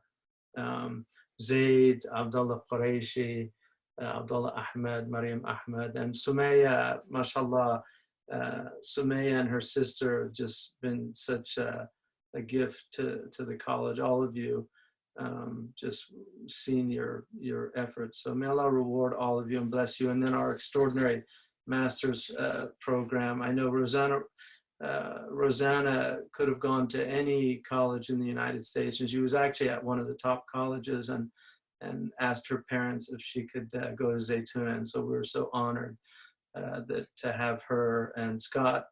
Zaid, Abdullah Qureshi, Abdullah Ahmed, Maryam Ahmed, and Sumaya, mashallah. Sumaya and her sister have just been such a gift to the college. All of you, just seeing your efforts. So may Allah reward all of you and bless you. And then our extraordinary master's program. I know Rosanna could have gone to any college in the United States, and she was actually at one of the top colleges, and asked her parents if she could go to Zaytuna. And so we were so honored to have her, and Scott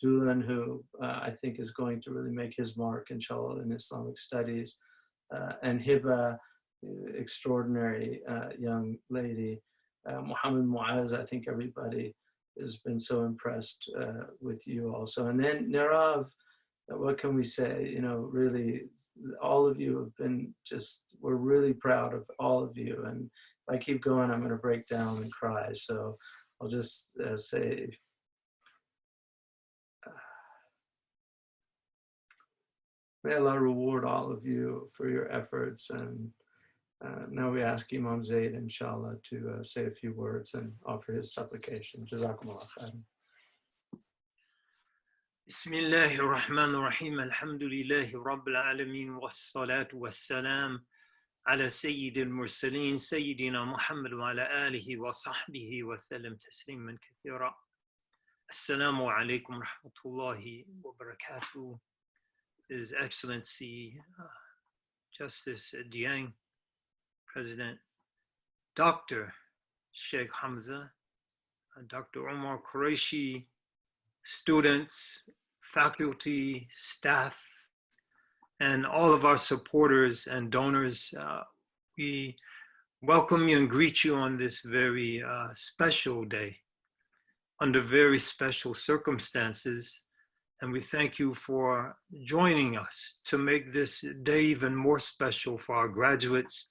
Doolan, who I think is going to really make his mark, inshallah, in Islamic studies, and Hiba, extraordinary young lady. Muhammad Muaz, I think everybody has been so impressed with you also. And then Nirav, what can we say? You know, really, all of you have been we're really proud of all of you. And if I keep going, I'm going to break down and cry. So I'll just say, may Allah reward all of you for your efforts, and Now we ask Imam Zaid, inshallah, to say a few words and offer his supplication. Jazakumullah khairan. بسم الله الرحمن الرحيم الحمد لله رب العالمين والصلاة والسلام على سيد المرسلين سيدنا محمد وعلى آله وصحبه وسلم تسليما كثيرا. السلام عليكم ورحمة الله وبركاته. His Excellency Justice Dieng, President Dr. Sheikh Hamza, Dr. Omar Qureshi, students, faculty, staff, and all of our supporters and donors, we welcome you and greet you on this very special day, under very special circumstances. And we thank you for joining us to make this day even more special for our graduates.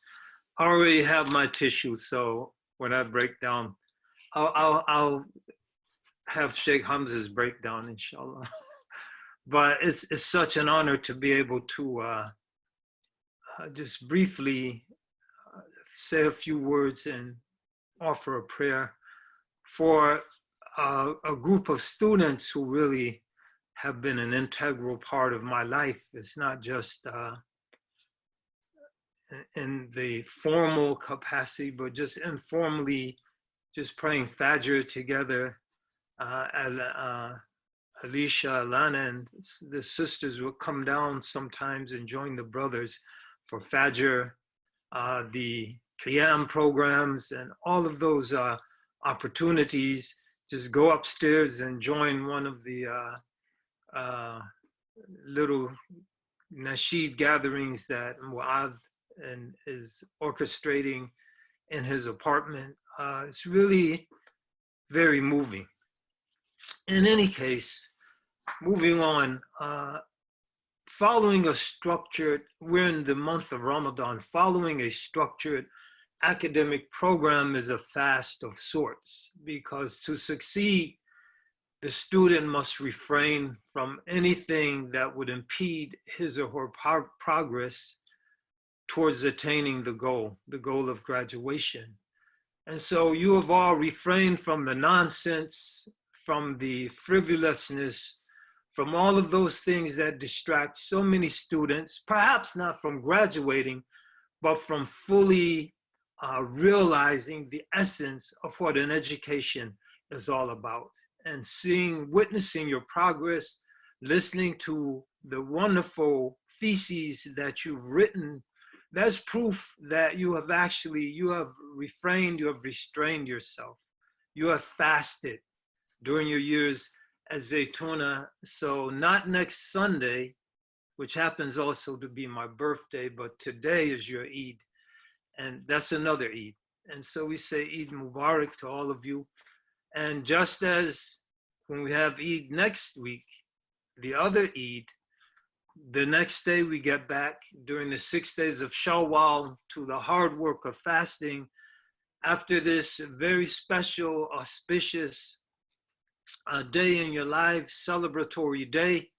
I already have my tissue, so when I break down, I'll have Sheikh Hamza's breakdown, inshallah. But it's such an honor to be able to just briefly say a few words and offer a prayer for a group of students who really have been an integral part of my life. It's not just in the formal capacity, but just informally, just praying Fajr together. Alisha, Lana, and the sisters will come down sometimes and join the brothers for Fajr, the Qiyam programs, and all of those opportunities. Just go upstairs and join one of the little nasheed gatherings that Mu'adh is orchestrating in his apartment. It's really very moving. In any case, moving on, following a structured, we're in the month of Ramadan, following a structured academic program is a fast of sorts, because to succeed, the student must refrain from anything that would impede his or her progress towards attaining the goal of graduation. And so you have all refrained from the nonsense, from the frivolousness, from all of those things that distract so many students, perhaps not from graduating, but from fully realizing the essence of what an education is all about. And witnessing your progress, listening to the wonderful theses that you've written, that's proof that you have refrained, you have restrained yourself. You have fasted during your years at Zaytuna. So not next Sunday, which happens also to be my birthday, but today is your Eid, and that's another Eid. And so we say Eid Mubarak to all of you. And just as when we have Eid next week, the other Eid, the next day we get back during the 6 days of Shawwal to the hard work of fasting. After this very special, auspicious day in your life, celebratory day,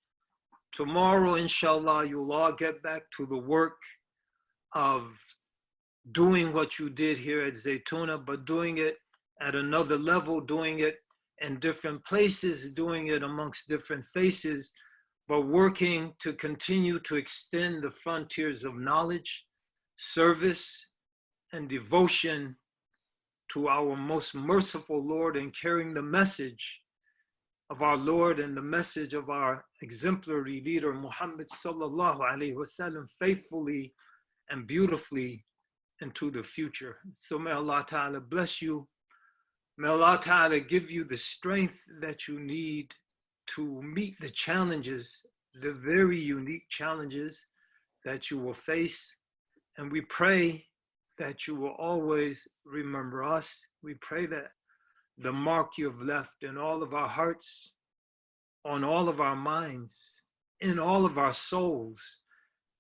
tomorrow, inshallah, you'll all get back to the work of doing what you did here at Zaytuna, but doing it at another level, doing it in different places, doing it amongst different faces, but working to continue to extend the frontiers of knowledge, service, and devotion to our most merciful Lord, and carrying the message of our Lord and the message of our exemplary leader, Muhammad sallallahu alaihi wasallam, faithfully and beautifully into the future. So may Allah Ta'ala bless you. May Allah Ta'ala give you the strength that you need to meet the challenges, the very unique challenges that you will face. And we pray that you will always remember us. We pray that the mark you have left in all of our hearts, on all of our minds, in all of our souls,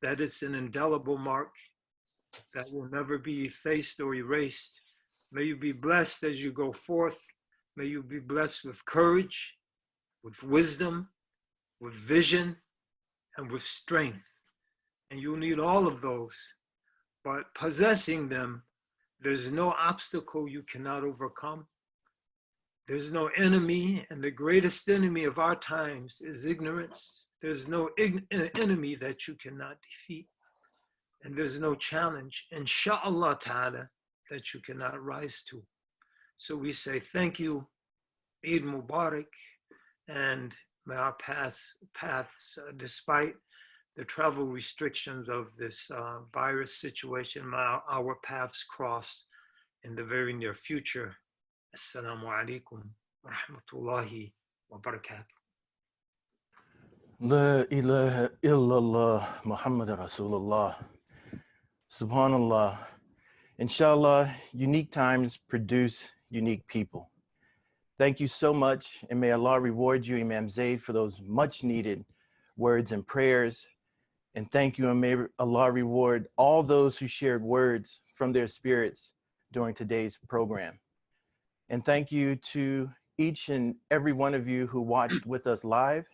that it's an indelible mark that will never be effaced or erased. May you be blessed as you go forth. May you be blessed with courage, with wisdom, with vision, and with strength. And you'll need all of those. but possessing them, there's no obstacle you cannot overcome. There's no enemy, and the greatest enemy of our times is ignorance. There's no enemy that you cannot defeat. And there's no challenge, inshallah ta'ala, that you cannot rise to. So we say thank you, Eid Mubarak, and may our paths despite the travel restrictions of this virus situation, may our paths cross in the very near future. Assalamu alaikum wa rahmatullahi wa barakatuh. La ilaha illallah Muhammad Rasulullah. Subhanallah. Inshallah, unique times produce unique people. Thank you so much, and may Allah reward you, Imam Zaid, for those much needed words and prayers. And thank you, and may Allah reward all those who shared words from their spirits during today's program. And thank you to each and every one of you who watched with us live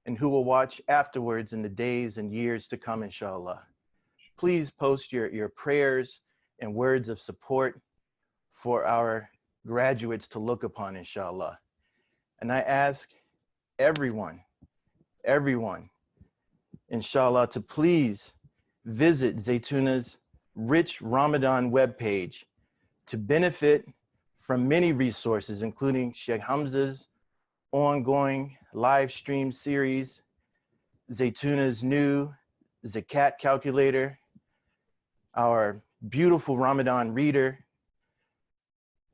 and who will watch afterwards in the days and years to come, inshallah. Please post your prayers and words of support for our graduates to look upon, inshallah. And I ask everyone, inshallah, to please visit Zaytuna's rich Ramadan webpage to benefit from many resources, including Sheikh Hamza's ongoing live stream series, Zaytuna's new Zakat calculator, our beautiful Ramadan reader,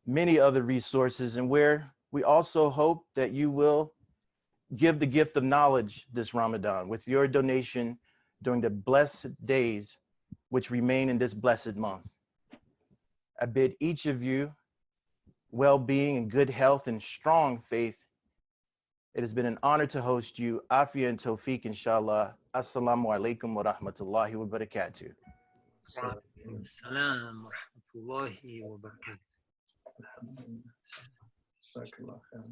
many other resources, and where we also hope that you will give the gift of knowledge this Ramadan with your donation during the blessed days which remain in this blessed month. I bid each of you well-being and good health and strong faith. It has been an honor to host you. Afia and Tawfiq, inshallah. Assalamu alaikum wa rahmatullahi wa barakatuh. Wa alaikum assalam wa rahmatullahi wa barakatuh. Jazakallah khair.